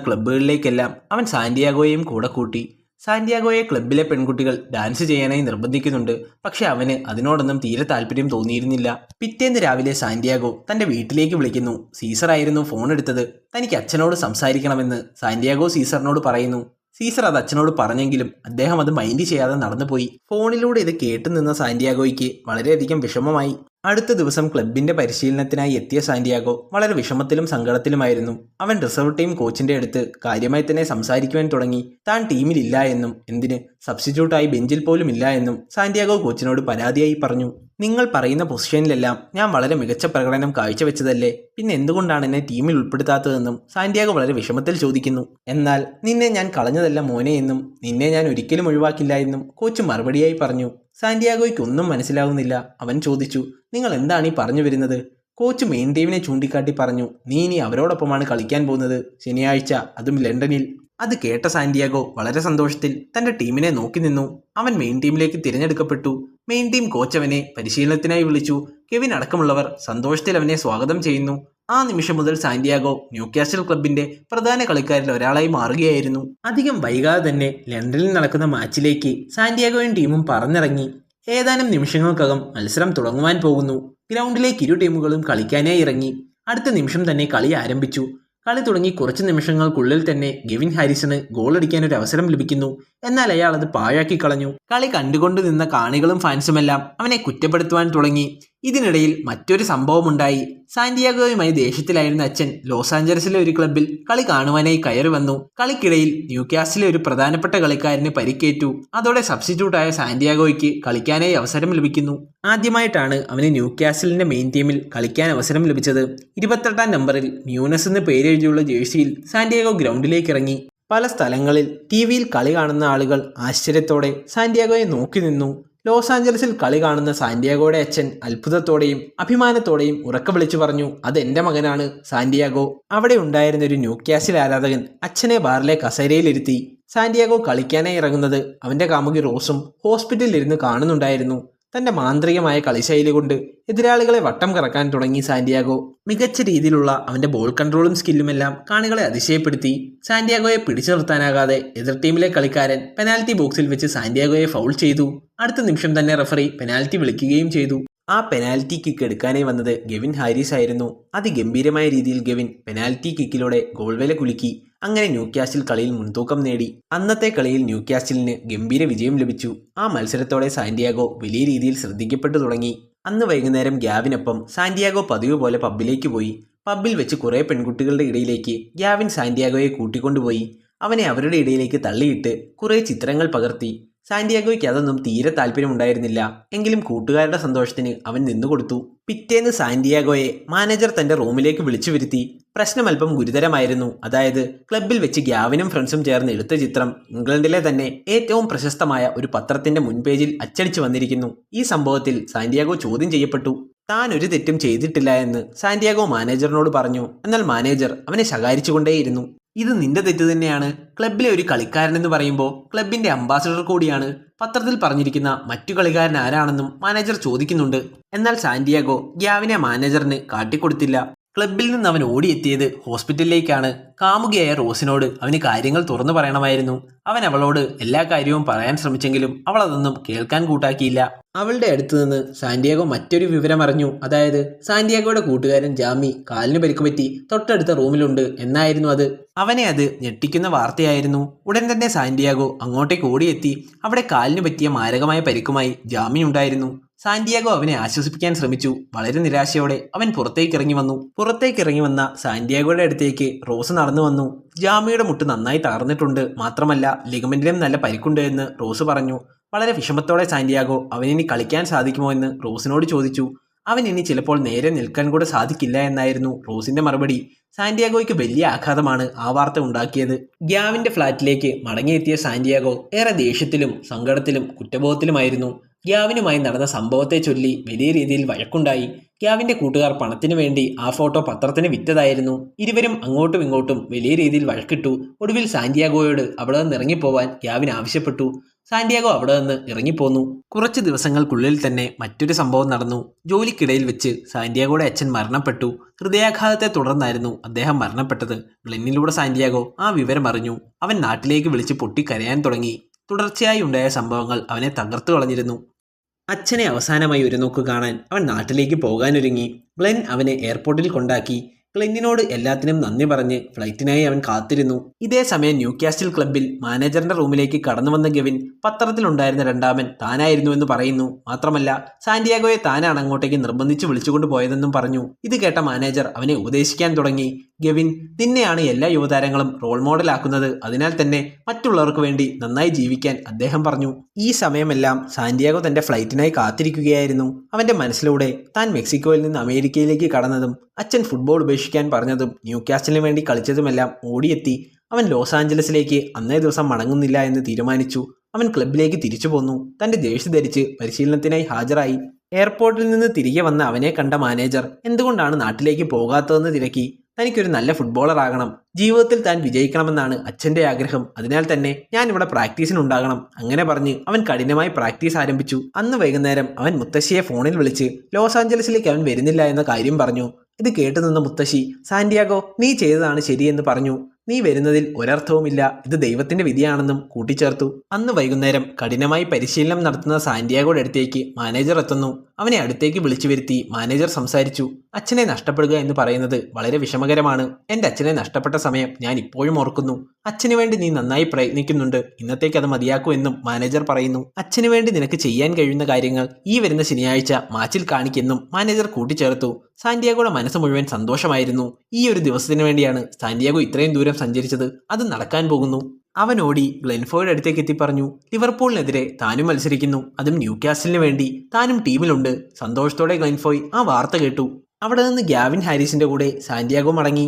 ക്ലബ്ബുകളിലേക്കെല്ലാം അവൻ സാന്റിയാഗോയെയും കൂടെ കൂട്ടി. സാന്റിയാഗോയെ ക്ലബ്ബിലെ പെൺകുട്ടികൾ ഡാൻസ് ചെയ്യാനായി നിർബന്ധിക്കുന്നുണ്ട്. പക്ഷെ അവന് അതിനോടൊന്നും തീരെ താല്പര്യം തോന്നിയിരുന്നില്ല. പിറ്റേന്ന് രാവിലെ സാന്റിയാഗോ തന്റെ വീട്ടിലേക്ക് വിളിക്കുന്നു. സീസറായിരുന്നു ഫോൺ എടുത്തത്. തനിക്ക് അച്ഛനോട് സംസാരിക്കണമെന്ന് സാന്റിയാഗോ സീസറിനോട് പറയുന്നു. സീസർ അത് അച്ഛനോട് പറഞ്ഞെങ്കിലും അദ്ദേഹം അത് മൈൻഡ് ചെയ്യാതെ നടന്നുപോയി. ഫോണിലൂടെ ഇത് കേട്ടു നിന്ന സാന്റിയാഗോയ്ക്ക് വളരെയധികം വിഷമമായി. അടുത്ത ദിവസം ക്ലബിന്റെ പരിശീലനത്തിനായി എത്തിയ സാന്റിയാഗോ വളരെ വിഷമത്തിലും സങ്കടത്തിലുമായിരുന്നു. അവൻ റിസർവ് ടീം കോച്ചിന്റെ അടുത്ത് കാര്യമായി തന്നെ സംസാരിക്കുവാൻ തുടങ്ങി. താൻ ടീമിലില്ല എന്നും എന്തിന് സബ്സ്റ്റിറ്റ്യൂട്ടായി ബെഞ്ചിൽ പോലും ഇല്ല എന്നും സാന്റിയാഗോ കോച്ചിനോട് പരാതിയായി പറഞ്ഞു. നിങ്ങൾ പറയുന്ന പൊസിഷനിലെല്ലാം ഞാൻ വളരെ മികച്ച പ്രകടനം കാഴ്ചവെച്ചതല്ലേ, പിന്നെ എന്തുകൊണ്ടാണ് എന്നെ ടീമിൽ ഉൾപ്പെടുത്താത്തതെന്നും സാന്റിയാഗോ വളരെ വിഷമത്തിൽ ചോദിക്കുന്നു. എന്നാൽ നിന്നെ ഞാൻ കളഞ്ഞതല്ല മോനെ എന്നും നിന്നെ ഞാൻ ഒരിക്കലും ഒഴിവാക്കില്ല എന്നും കോച്ച് മറുപടിയായി പറഞ്ഞു. സാന്റിയാഗോയ്ക്ക് ഒന്നും മനസ്സിലാവുന്നില്ല. അവൻ ചോദിച്ചു, നിങ്ങൾ എന്താണ് ഈ പറഞ്ഞു വരുന്നത്? കോച്ച് മെയിൻ ടീമിനെ ചൂണ്ടിക്കാട്ടി പറഞ്ഞു, നീ ഇനി അവരോടൊപ്പമാണ് കളിക്കാൻ പോകുന്നത്, ശനിയാഴ്ച, അതും ലണ്ടനിൽ. അത് കേട്ട സാന്റിയാഗോ വളരെ സന്തോഷത്തിൽ തന്റെ ടീമിനെ നോക്കി നിന്നു. അവൻ മെയിൻ ടീമിലേക്ക് തിരഞ്ഞെടുക്കപ്പെട്ടു. മെയിൻ ടീം കോച്ച് അവനെ പരിശീലനത്തിനായി വിളിച്ചു. കെവിൻ അടക്കമുള്ളവർ സന്തോഷത്തിൽ അവനെ സ്വാഗതം ചെയ്യുന്നു. ആ നിമിഷം മുതൽ സാന്റിയാഗോ ന്യൂകാസിൽ ക്ലബിന്റെ പ്രധാന കളിക്കാരിൽ ഒരാളായി മാറുകയായിരുന്നു. അധികം വൈകാതെ തന്നെ ലണ്ടനിൽ നടക്കുന്ന മാച്ചിലേക്ക് സാന്റിയാഗോയും ടീമും പറന്നിറങ്ങി. ഏതാനും നിമിഷങ്ങൾക്കകം മത്സരം തുടങ്ങുവാൻ പോകുന്നു. ഗ്രൗണ്ടിലേക്ക് ഇരു ടീമുകളും കളിക്കാനായി ഇറങ്ങി. അടുത്ത നിമിഷം തന്നെ കളി ആരംഭിച്ചു. കളി തുടങ്ങി കുറച്ച് നിമിഷങ്ങൾക്കുള്ളിൽ തന്നെ ഗെവിൻ ഹാരിസണ് ഗോൾ അടിക്കാൻ ഒരു അവസരം ലഭിക്കുന്നു. എന്നാൽ അയാൾ അത് പാഴാക്കി കളഞ്ഞു. കളി കണ്ടുകൊണ്ട് നിന്ന കാണികളും ഫാൻസുമെല്ലാം അവനെ കുറ്റപ്പെടുത്തുവാൻ തുടങ്ങി. ഇതിനിടയിൽ മറ്റൊരു സംഭവമുണ്ടായി. സാന്റിയാഗോയുമായി ദേഷ്യത്തിലായിരുന്ന അച്ഛൻ ലോസ് ആഞ്ചലസിലെ ഒരു ക്ലബ്ബിൽ കളി കാണുവാനായി കയറി വന്നു. കളിക്കിടയിൽ ന്യൂകാസിലെ ഒരു പ്രധാനപ്പെട്ട കളിക്കാരന് പരിക്കേറ്റു. അതോടെ സബ്സ്റ്റിറ്റ്യൂട്ടായ സാന്റിയാഗോയ്ക്ക് കളിക്കാനായി അവസരം ലഭിക്കുന്നു. ആദ്യമായിട്ടാണ് അവന് ന്യൂകാസിലിന്റെ മെയിൻ ടീമിൽ കളിക്കാൻ അവസരം ലഭിച്ചത്. 28-ാം നമ്പറിൽ മ്യൂനസ് എന്ന് പേരെഴുതിയുള്ള ജേഴ്സിയിൽ സാന്റിയാഗോ ഗ്രൗണ്ടിലേക്ക് ഇറങ്ങി. പല സ്ഥലങ്ങളിൽ ടിവിയിൽ കളി കാണുന്ന ആളുകൾ ആശ്ചര്യത്തോടെ സാന്റിയാഗോയെ നോക്കി നിന്നു. ലോസ് ആഞ്ചലസിൽ കളി കാണുന്ന സാന്റിയാഗോയുടെ അച്ഛൻ അത്ഭുതത്തോടെയും അഭിമാനത്തോടെയും ഉറക്കെ വിളിച്ചു പറഞ്ഞു, അത് എന്റെ മകനാണ് സാന്റിയാഗോ. അവിടെ ഉണ്ടായിരുന്ന ഒരു ന്യൂകാസിൽ ആരാധകൻ അച്ഛനെ ബാറിലെ കസേരയിലിരുത്തി. സാന്റിയാഗോ കളിക്കാനായി ഇറങ്ങുന്നത് അവന്റെ കാമുകി റോസും ഹോസ്പിറ്റലിൽ ഇരുന്ന് കാണുന്നുണ്ടായിരുന്നു. തന്റെ മാന്ത്രികമായ കളിശൈലി കൊണ്ട് എതിരാളികളെ വട്ടം കറക്കാൻ തുടങ്ങി സാന്റിയാഗോ. മികച്ച രീതിയിലുള്ള അവന്റെ ബോൾ കൺട്രോളും സ്കില്ലുമെല്ലാം കാണികളെ അതിശയപ്പെടുത്തി. സാന്റിയാഗോയെ പിടിച്ചു നിർത്താനാകാതെ എതിർ ടീമിലെ കളിക്കാരൻ പെനാൽറ്റി ബോക്സിൽ വെച്ച് സാന്റിയാഗോയെ ഫൗൾ ചെയ്തു. അടുത്ത നിമിഷം തന്നെ റഫറി പെനാൽറ്റി വിളിക്കുകയും ചെയ്തു. ആ പെനാൽറ്റി കിക്ക് എടുക്കാനായി വന്നത് ഗെവിൻ ഹാരിസ് ആയിരുന്നു. അതിഗംഭീരമായ രീതിയിൽ ഗെവിൻ പെനാൽറ്റി കിക്കിലൂടെ ഗോൾ വല കുലുക്കി. അങ്ങനെ ന്യൂകാസിൽ കളിയിൽ മുൻതൂക്കം നേടി. അന്നത്തെ കളിയിൽ ന്യൂകാസിലിന് ഗംഭീര വിജയം ലഭിച്ചു. ആ മത്സരത്തോടെ സാന്റിയാഗോ വലിയ രീതിയിൽ ശ്രദ്ധിക്കപ്പെട്ടു തുടങ്ങി. അന്ന് വൈകുന്നേരം ഗ്യാവിനൊപ്പം സാന്റിയാഗോ പതിവ് പോലെ പബ്ബിലേക്ക് പോയി. പബ്ബിൽ വെച്ച് കുറേ പെൺകുട്ടികളുടെ ഇടയിലേക്ക് ഗ്യാവിൻ സാന്റിയാഗോയെ കൂട്ടിക്കൊണ്ടുപോയി. അവനെ അവരുടെ ഇടയിലേക്ക് തള്ളിയിട്ട് കുറേ ചിത്രങ്ങൾ പകർത്തി. സാന്റിയാഗോയ്ക്ക് അതൊന്നും തീരെ താല്പര്യമുണ്ടായിരുന്നില്ല. എങ്കിലും കൂട്ടുകാരുടെ സന്തോഷത്തിന് അവൻ നിന്നുകൊടുത്തു. പിറ്റേന്ന് സാന്റിയാഗോയെ മാനേജർ തന്റെ റൂമിലേക്ക് വിളിച്ചു വരുത്തി. പ്രശ്നം അല്പം ഗുരുതരമായിരുന്നു. അതായത് ക്ലബിൽ വെച്ച് ഗ്യാവിനും ഫ്രണ്ട്സും ചേർന്ന് എടുത്ത ചിത്രം ഇംഗ്ലണ്ടിലെ തന്നെ ഏറ്റവും പ്രശസ്തമായ ഒരു പത്രത്തിന്റെ മുൻപേജിൽ അച്ചടിച്ചു വന്നിരിക്കുന്നു. ഈ സംഭവത്തിൽ സാന്റിയാഗോ ചോദ്യം ചെയ്യപ്പെട്ടു. താൻ ഒരു തെറ്റും ചെയ്തിട്ടില്ല എന്ന് സാന്റിയാഗോ മാനേജറിനോട് പറഞ്ഞു. എന്നാൽ മാനേജർ അവനെ ശകാരിച്ചുകൊണ്ടേയിരുന്നു. ഇത് നിന്റെ തെറ്റ് തന്നെയാണ്. ക്ലബിലെ ഒരു കളിക്കാരനെന്ന് പറയുമ്പോൾ ക്ലബിന്റെ അംബാസഡർ കൂടിയാണ്. പത്രത്തിൽ പറഞ്ഞിരിക്കുന്ന മറ്റു കളിക്കാരൻ ആരാണെന്നും മാനേജർ ചോദിക്കുന്നുണ്ട്. എന്നാൽ സാന്റിയാഗോ ഗ്യാവിനെ മാനേജറിന് കാട്ടിക്കൊടുത്തില്ല. ക്ലബിൽ നിന്ന് അവൻ ഓടിയെത്തിയത് ഹോസ്പിറ്റലിലേക്കാണ്. കാമുകിയായ റോസിനോട് അവന് കാര്യങ്ങൾ തുറന്നു പറയണമായിരുന്നു. അവൻ അവളോട് എല്ലാ കാര്യവും പറയാൻ ശ്രമിച്ചെങ്കിലും അവൾ അതൊന്നും കേൾക്കാൻ കൂട്ടാക്കിയില്ല. അവളുടെ അടുത്ത് നിന്ന് സാന്റിയാഗോ മറ്റൊരു വിവരം അറിഞ്ഞു. അതായത് സാന്റിയാഗോയുടെ കൂട്ടുകാരൻ ജാമി കാലിന് പരിക്കുപറ്റി തൊട്ടടുത്ത റൂമിലുണ്ട് എന്നായിരുന്നു അത്. അവനെ അത് ഞെട്ടിക്കുന്ന വാർത്തയായിരുന്നു. ഉടൻ തന്നെ സാന്റിയാഗോ അങ്ങോട്ടേക്ക് ഓടിയെത്തി. അവിടെ കാലിന് പറ്റിയ മാരകമായ പരിക്കുമായി ജാമി ഉണ്ടായിരുന്നു. സാന്റിയാഗോ അവനെ ആശ്വസിപ്പിക്കാൻ ശ്രമിച്ചു. വളരെ നിരാശയോടെ അവൻ പുറത്തേക്കിറങ്ങി വന്ന സാന്റിയാഗോയുടെ അടുത്തേക്ക് റോസ് നടന്നു വന്നു. ജാമിയുടെ മുട്ട് നന്നായി തകർന്നിട്ടുണ്ട്, മാത്രമല്ല ലിഗമെന്റിലും നല്ല പരിക്കുണ്ട് എന്ന് റോസ് പറഞ്ഞു. വളരെ വിഷമത്തോടെ സാന്റിയാഗോ അവനിനി കളിക്കാൻ സാധിക്കുമോ എന്ന് റോസിനോട് ചോദിച്ചു. അവൻ ഇനി ചിലപ്പോൾ നേരെ നിൽക്കാൻ കൂടെ സാധിക്കില്ല എന്നായിരുന്നു റോസിന്റെ മറുപടി. സാന്റിയാഗോയ്ക്ക് വലിയ ആഘാതമാണ് ആ വാർത്ത ഉണ്ടാക്കിയത്. ഗ്യാവിന്റെ ഫ്ളാറ്റിലേക്ക് മടങ്ങിയെത്തിയ സാന്റിയാഗോ ഏറെ ദേഷ്യത്തിലും സങ്കടത്തിലും കുറ്റബോധത്തിലുമായിരുന്നു. ഗ്യാവിനുമായി നടന്ന സംഭവത്തെ ചൊല്ലി വലിയ രീതിയിൽ വഴക്കുണ്ടായി. ഗ്യാവിന്റെ കൂട്ടുകാർ പണത്തിനു വേണ്ടി ആ ഫോട്ടോ പത്രത്തിന് വിറ്റതായിരുന്നു. ഇരുവരും അങ്ങോട്ടും ഇങ്ങോട്ടും വലിയ രീതിയിൽ വഴക്കിട്ടു. ഒടുവിൽ സാന്റിയാഗോയോട് അവിടെ നിന്ന് ഇറങ്ങിപ്പോവാൻ ഗ്യാവിൻ ആവശ്യപ്പെട്ടു. സാന്റിയാഗോ അവിടെ നിന്ന് ഇറങ്ങിപ്പോന്നു. കുറച്ച് ദിവസങ്ങൾക്കുള്ളിൽ തന്നെ മറ്റൊരു സംഭവം നടന്നു. ജോലിക്കിടയിൽ വെച്ച് സാന്റിയാഗോയുടെ അച്ഛൻ മരണപ്പെട്ടു. ഹൃദയാഘാതത്തെ തുടർന്നായിരുന്നു അദ്ദേഹം മരണപ്പെട്ടത്. ഗ്ലെന്നിലൂടെ സാന്റിയാഗോ ആ വിവരം അറിഞ്ഞു. അവൻ നാട്ടിലേക്ക് വിളിച്ച് പൊട്ടിക്കരയാൻ തുടങ്ങി. തുടർച്ചയായി ഉണ്ടായ സംഭവങ്ങൾ അവനെ തകർത്തു കളഞ്ഞിരുന്നു. അച്ഛനെ അവസാനമായി ഒരു നോക്ക് കാണാൻ അവൻ നാട്ടിലേക്ക് പോകാനൊരുങ്ങി. ഗ്ലെൻ അവനെ എയർപോർട്ടിൽ കൊണ്ടാക്കി. ഗ്ലെന്നിനോട് എല്ലാത്തിനും നന്ദി പറഞ്ഞ് ഫ്ലൈറ്റിനായി അവൻ കാത്തിരുന്നു. ഇതേ സമയം ന്യൂകാസിൽ ക്ലബിൽ മാനേജറിന്റെ റൂമിലേക്ക് കടന്നു വന്ന ഗെവിൻ പത്രത്തിലുണ്ടായിരുന്ന രണ്ടാമൻ താനായിരുന്നുവെന്ന് പറയുന്നു. മാത്രമല്ല സാന്റിയാഗോയെ താനാണ് അങ്ങോട്ടേക്ക് നിർബന്ധിച്ച് വിളിച്ചുകൊണ്ട് പോയതെന്നും പറഞ്ഞു. ഇത് കേട്ട മാനേജർ അവനെ ഉപദേശിക്കാൻ തുടങ്ങി. ഗെവിൻ, നിന്നെയാണ് എല്ലാ യുവതാരങ്ങളും റോൾ മോഡലാക്കുന്നത്. അതിനാൽ തന്നെ മറ്റുള്ളവർക്ക് വേണ്ടി നന്നായി ജീവിക്കാൻ അദ്ദേഹം പറഞ്ഞു. ഈ സമയമെല്ലാം സാന്റിയാഗോ തന്റെ ഫ്ലൈറ്റിനായി കാത്തിരിക്കുകയായിരുന്നു. അവന്റെ മനസ്സിലൂടെ താൻ മെക്സിക്കോയിൽ നിന്ന് അമേരിക്കയിലേക്ക് കടന്നതും അച്ഛൻ ഫുട്ബോൾ ഉപേക്ഷിക്കാൻ പറഞ്ഞതും ന്യൂകാസിലിന് വേണ്ടി കളിച്ചതുമെല്ലാം ഓടിയെത്തി. അവൻ ലോസ് ആഞ്ചലസിലേക്ക് അന്നേ ദിവസം മടങ്ങുന്നില്ല എന്ന് തീരുമാനിച്ചു. അവൻ ക്ലബിലേക്ക് തിരിച്ചു പോന്നു. തന്റെ ജേഴ്സി ധരിച്ച് പരിശീലനത്തിനായി ഹാജരായി. എയർപോർട്ടിൽ നിന്ന് തിരികെ വന്ന അവനെ കണ്ട മാനേജർ എന്തുകൊണ്ടാണ് നാട്ടിലേക്ക് പോകാത്തതെന്ന് തിരക്കി. തനിക്കൊരു നല്ല ഫുട്ബോളർ ആകണം, ജീവിതത്തിൽ താൻ വിജയിക്കണമെന്നാണ് അച്ഛൻ്റെ ആഗ്രഹം. അതിനാൽ തന്നെ ഞാൻ ഇവിടെ പ്രാക്ടീസിനുണ്ടാകണം. അങ്ങനെ പറഞ്ഞ് അവൻ കഠിനമായി പ്രാക്ടീസ് ആരംഭിച്ചു. അന്ന് വൈകുന്നേരം അവൻ മുത്തശ്ശിയെ ഫോണിൽ വിളിച്ച് ലോസ് ആഞ്ചലസിലേക്ക് അവൻ വരുന്നില്ല എന്ന കാര്യം പറഞ്ഞു. ഇത് കേട്ടുനിന്ന മുത്തശ്ശി, സാന്റിയാഗോ, നീ ചെയ്തതാണ് ശരിയെന്ന് പറഞ്ഞു. നീ വരുന്നതിൽ ഒരർത്ഥവുമില്ല, ഇത് ദൈവത്തിന്റെ വിധിയാണെന്നും കൂട്ടിച്ചേർത്തു. അന്ന് വൈകുന്നേരം കഠിനമായി പരിശീലനം നടത്തുന്ന സാന്റിയാഗോയുടെ അടുത്തേക്ക് മാനേജർ എത്തുന്നു. അവനെ അടുത്തേക്ക് വിളിച്ചു വരുത്തി മാനേജർ സംസാരിച്ചു. അച്ഛനെ നഷ്ടപ്പെടുക എന്ന് പറയുന്നത് വളരെ വിഷമകരമാണ്. എൻ്റെ അച്ഛനെ നഷ്ടപ്പെട്ട സമയം ഞാൻ ഇപ്പോഴും ഓർക്കുന്നു. അച്ഛന് വേണ്ടി നീ നന്നായി പ്രയത്നിക്കുന്നുണ്ട്. ഇന്നത്തേക്ക് അത് മതിയാക്കൂ എന്നും മാനേജർ പറയുന്നു. അച്ഛന് വേണ്ടി നിനക്ക് ചെയ്യാൻ കഴിയുന്ന കാര്യങ്ങൾ ഈ വരുന്ന ശനിയാഴ്ച മാച്ചിൽ കാണിക്കെന്നും മാനേജർ കൂട്ടിച്ചേർത്തു. സാന്റിയാഗോയുടെ മനസ്സ് മുഴുവൻ സന്തോഷമായിരുന്നു. ഈ ഒരു ദിവസത്തിന് വേണ്ടിയാണ് സാന്റിയാഗോ ഇത്രയും ദൂരം സഞ്ചരിച്ചത്. അത് നടക്കാൻ പോകുന്നു. അവൻ ഓടി ഗ്ലെൻഫോയുടെ അടുത്തേക്ക് എത്തി പറഞ്ഞു, ലിവർപൂളിനെതിരെ താനും മത്സരിക്കുന്നു, അതും ന്യൂകാസിലിന് വേണ്ടി. താനും ടീമിലുണ്ട്. സന്തോഷത്തോടെ ഗ്ലെൻഫോയ് ആ വാർത്ത കേട്ടു. അവിടെ നിന്ന് ഗ്യാവിൻ ഹാരിസിന്റെ കൂടെ സാന്റിയാഗോ മടങ്ങി.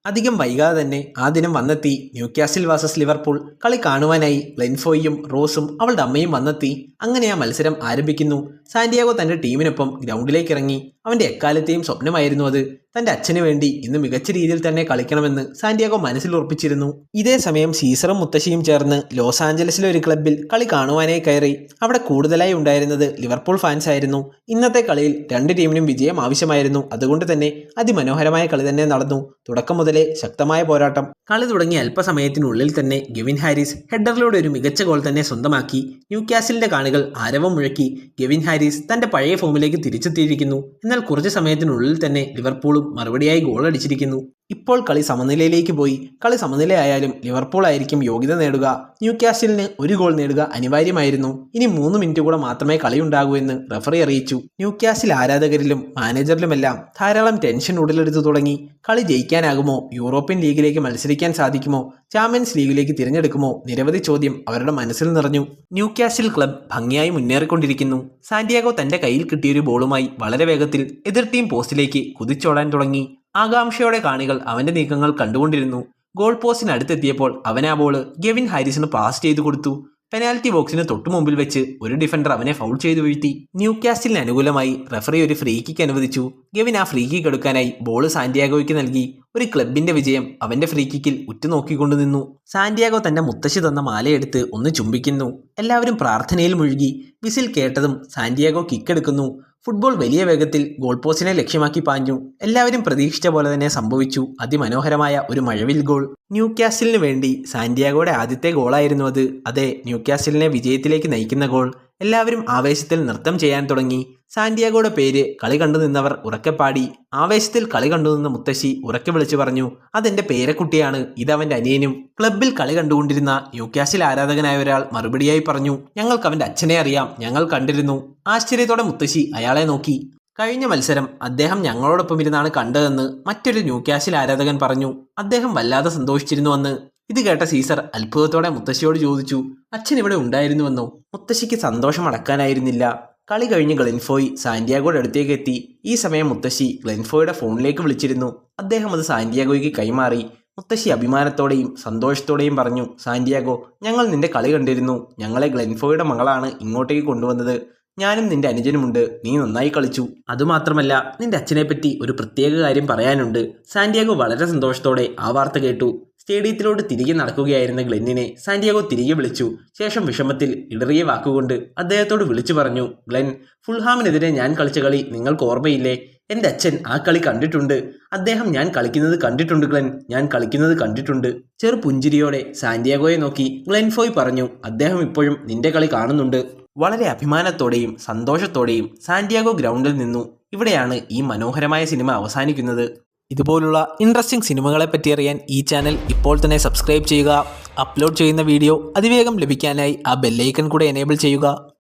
അധികം വൈകാതെ തന്നെ ആ ദിനം വന്നെത്തി. ന്യൂകാസിൽ വേഴ്സസ് ലിവർപൂൾ കളി കാണുവാനായി ഗ്ലെൻഫോയും റോസും അവളുടെ അമ്മയും വന്നെത്തി. അങ്ങനെ ആ മത്സരം ആരംഭിക്കുന്നു. സാന്റിയാഗോ തന്റെ ടീമിനൊപ്പം ഗ്രൗണ്ടിലേക്ക് ഇറങ്ങി. അവന്റെ എക്കാലത്തെയും സ്വപ്നമായിരുന്നു അത്. തന്റെ അച്ഛന് വേണ്ടി ഇന്ന് മികച്ച രീതിയിൽ തന്നെ കളിക്കണമെന്ന് സാന്റിയാഗോ മനസ്സിൽ ഉറപ്പിച്ചിരുന്നു. ഇതേ സമയം സീസറും മുത്തശ്ശിയും ചേർന്ന് ലോസ് ആഞ്ചലസിലെ ഒരു ക്ലബിൽ കളി കാണുവാനായി കയറി. അവിടെ കൂടുതലായി ഉണ്ടായിരുന്നത് ലിവർപൂൾ ഫാൻസ് ആയിരുന്നു. ഇന്നത്തെ കളിയിൽ രണ്ട് ടീമിനും വിജയം ആവശ്യമായിരുന്നു. അതുകൊണ്ട് തന്നെ അതിമനോഹരമായ കളി തന്നെ നടന്നു. തുടക്കം മുതലേ ശക്തമായ പോരാട്ടം. കളി തുടങ്ങിയ അല്പസമയത്തിനുള്ളിൽ തന്നെ ഗെവിൻ ഹാരിസ് ഹെഡറിലൂടെ ഒരു മികച്ച ഗോൾ തന്നെ സ്വന്തമാക്കി. ന്യൂകാസിലിന്റെ കാണികൾ ആരവം മുഴക്കി. ഗെവിൻ ഹാരിസ് തന്റെ പഴയ ഫോമിലേക്ക് തിരിച്ചെത്തിയിരിക്കുന്നു. എന്നാൽ കുറച്ച് സമയത്തിനുള്ളിൽ തന്നെ ലിവർപൂളും മറുപടിയായി ഗോൾ അടിച്ചിരിക്കുന്നു. ഇപ്പോൾ കളി സമനിലയിലേക്ക് പോയി. കളി സമനിലയായാലും ലിവർപൂൾ ആയിരിക്കും യോഗ്യത നേടുക. ന്യൂകാസിലിന് ഒരു ഗോൾ നേടുക അനിവാര്യമായിരുന്നു. ഇനി 3 മിനിറ്റ് കൂടെ മാത്രമേ കളിയുണ്ടാകൂ എന്ന് റഫറി അറിയിച്ചു. ന്യൂകാസിൽ ആരാധകരിലും മാനേജറിലുമെല്ലാം ധാരാളം ടെൻഷൻ ഉടലെടുത്തു തുടങ്ങി. കളി ജയിക്കാനാകുമോ? യൂറോപ്യൻ ലീഗിലേക്ക് മത്സരിക്കാൻ സാധിക്കുമോ? ചാമ്പ്യൻസ് ലീഗിലേക്ക് തിരഞ്ഞെടുക്കുമോ? നിരവധി ചോദ്യം അവരുടെ മനസ്സിൽ നിറഞ്ഞു. ന്യൂകാസിൽ ക്ലബ് ഭംഗിയായി മുന്നേറിക്കൊണ്ടിരിക്കുന്നു. സാന്റിയാഗോ തന്റെ കയ്യിൽ കിട്ടിയൊരു ബോളുമായി വളരെ വേഗത്തിൽ എതിർ ടീം പോസ്റ്റിലേക്ക് കുതിച്ചോടാൻ തുടങ്ങി. ആകാംക്ഷയോടെ കാണികൾ അവന്റെ നീക്കങ്ങൾ കണ്ടുകൊണ്ടിരുന്നു. ഗോൾ പോസ്റ്റിന് അടുത്തെത്തിയപ്പോൾ അവൻ ആ ബോൾ ഗെവിൻ ഹാരിസിന് പാസ് ചെയ്തു കൊടുത്തു. പെനാൽറ്റി ബോക്സിന് തൊട്ടു മുമ്പിൽ വെച്ച് ഒരു ഡിഫൻഡർ അവനെ ഫൗൾ ചെയ്തു വീഴ്ത്തി. ന്യൂകാസിലിന് അനുകൂലമായി റഫറി ഒരു ഫ്രീ കിക്ക് അനുവദിച്ചു. ഗെവിൻ ആ ഫ്രീ കിക്ക് എടുക്കാനായി ബോൾ സാന്റിയാഗോയ്ക്ക് നൽകി. ഒരു ക്ലബിന്റെ വിജയം അവന്റെ ഫ്രീ കിക്കിൽ ഉറ്റുനോക്കിക്കൊണ്ടു നിന്നു. സാന്റിയാഗോ തന്റെ മുത്തശ്ശി തന്ന മാലയെടുത്ത് ഒന്ന് ചുംബിക്കുന്നു. എല്ലാവരും പ്രാർത്ഥനയിൽ മുഴുകി. വിസിൽ കേട്ടതും സാന്റിയാഗോ കിക്കെടുക്കുന്നു. ഫുട്ബോൾ വലിയ വേഗത്തിൽ ഗോൾ പോസ്റ്റിനെ ലക്ഷ്യമാക്കി പാഞ്ഞു. എല്ലാവരും പ്രതീക്ഷിച്ച പോലെ തന്നെ സംഭവിച്ചു. അതിമനോഹരമായ ഒരു മഴവിൽ ഗോൾ. ന്യൂകാസിലിന് വേണ്ടി സാന്റിയാഗോയുടെ ആദ്യത്തെ ഗോളായിരുന്നു അത്. അതെ, ന്യൂകാസിലിനെ വിജയത്തിലേക്ക് നയിക്കുന്ന ഗോൾ. എല്ലാവരും ആവേശത്തിൽ നൃത്തം ചെയ്യാൻ തുടങ്ങി. സാന്റിയാഗോയുടെ പേര് കളി കണ്ടു നിന്നവർ ഉറക്കെ പാടി. ആവേശത്തിൽ കളി കണ്ടുനിന്ന മുത്തശ്ശി ഉറക്കെ വിളിച്ചു പറഞ്ഞു, അതെന്റെ പേരക്കുട്ടിയാണ്, ഇതവന്റെ അനിയനും. ക്ലബിൽ കളി കണ്ടുകൊണ്ടിരുന്ന ന്യൂകാസിൽ ആരാധകനായ ഒരാൾ മറുപടിയായി പറഞ്ഞു, ഞങ്ങൾക്ക് അവന്റെ അച്ഛനെ അറിയാം, ഞങ്ങൾ കണ്ടിരുന്നു. ആശ്ചര്യത്തോടെ മുത്തശ്ശി അയാളെ നോക്കി. കഴിഞ്ഞ മത്സരം അദ്ദേഹം ഞങ്ങളോടൊപ്പം ഇരുന്നാണ് കണ്ടതെന്ന് മറ്റൊരു ന്യൂകാസിൽ ആരാധകൻ പറഞ്ഞു. അദ്ദേഹം വല്ലാതെ സന്തോഷിച്ചിരുന്നുവെന്ന്. ഇത് കേട്ട സീസർ അത്ഭുതത്തോടെ മുത്തശ്ശിയോട് ചോദിച്ചു, അച്ഛൻ ഇവിടെ ഉണ്ടായിരുന്നുവെന്നോ? മുത്തശ്ശിക്ക് സന്തോഷം അടക്കാനായിരുന്നില്ല. കളി കഴിഞ്ഞ് ഗ്ലെൻഫോയ് സാന്റിയാഗോയുടെ അടുത്തേക്ക് എത്തി. ഈ സമയം മുത്തശ്ശി ഗ്ലെൻഫോയുടെ ഫോണിലേക്ക് വിളിച്ചിരുന്നു. അദ്ദേഹം അത് സാന്റിയാഗോയ്ക്ക് കൈമാറി. മുത്തശ്ശി അഭിമാനത്തോടെയും സന്തോഷത്തോടെയും പറഞ്ഞു, സാന്റിയാഗോ, ഞങ്ങൾ നിന്റെ കളി കണ്ടിരുന്നു. ഞങ്ങളെ ഗ്ലെൻഫോയുടെ മകളാണ് ഇങ്ങോട്ടേക്ക് കൊണ്ടുവന്നത്. ഞാനും നിന്റെ അനുജനുമുണ്ട്. നീ നന്നായി കളിച്ചു. അതുമാത്രമല്ല, നിന്റെ അച്ഛനെപ്പറ്റി ഒരു പ്രത്യേക കാര്യം പറയാനുണ്ട്. സാന്റിയാഗോ വളരെ സന്തോഷത്തോടെ ആ വാർത്ത കേട്ടു. സ്റ്റേഡിയത്തിലോട്ട് തിരികെ നടക്കുകയായിരുന്ന ഗ്ലെന്നിനെ സാന്റിയാഗോ തിരികെ വിളിച്ചു. ശേഷം വിഷമത്തിൽ ഇടറിയ വാക്കുകൊണ്ട് അദ്ദേഹത്തോട് വിളിച്ചു പറഞ്ഞു, ഗ്ലെൻ, ഫുൾഹാമിനെതിരെ ഞാൻ കളിച്ച കളി നിങ്ങൾക്ക് ഓർമ്മയില്ലേ? എൻ്റെ അച്ഛൻ ആ കളി കണ്ടിട്ടുണ്ട്. അദ്ദേഹം ഞാൻ കളിക്കുന്നത് കണ്ടിട്ടുണ്ട് ഗ്ലെൻ, ഞാൻ കളിക്കുന്നത് കണ്ടിട്ടുണ്ട്. ചെറു പുഞ്ചിരിയോടെ സാന്റിയാഗോയെ നോക്കി ഗ്ലെൻഫോയ് പറഞ്ഞു, അദ്ദേഹം ഇപ്പോഴും നിന്റെ കളി കാണുന്നുണ്ട്. വളരെ അഭിമാനത്തോടെയും സന്തോഷത്തോടെയും സാന്റിയാഗോ ഗ്രൗണ്ടിൽ നിന്നു. ഇവിടെയാണ് ഈ മനോഹരമായ സിനിമ അവസാനിക്കുന്നത്. ഇതുപോലുള്ള ഇൻട്രസ്റ്റിംഗ് സിനിമകളെ പറ്റി അറിയാൻ ഈ ചാനൽ ഇപ്പോൾ തന്നെ സബ്സ്ക്രൈബ് ചെയ്യുക. അപ്ലോഡ് ചെയ്യുന്ന വീഡിയോ അതിവേഗം ലഭിക്കാനായി ആ ബെല്ലൈക്കൺ കൂടെ എനേബിൾ ചെയ്യുക.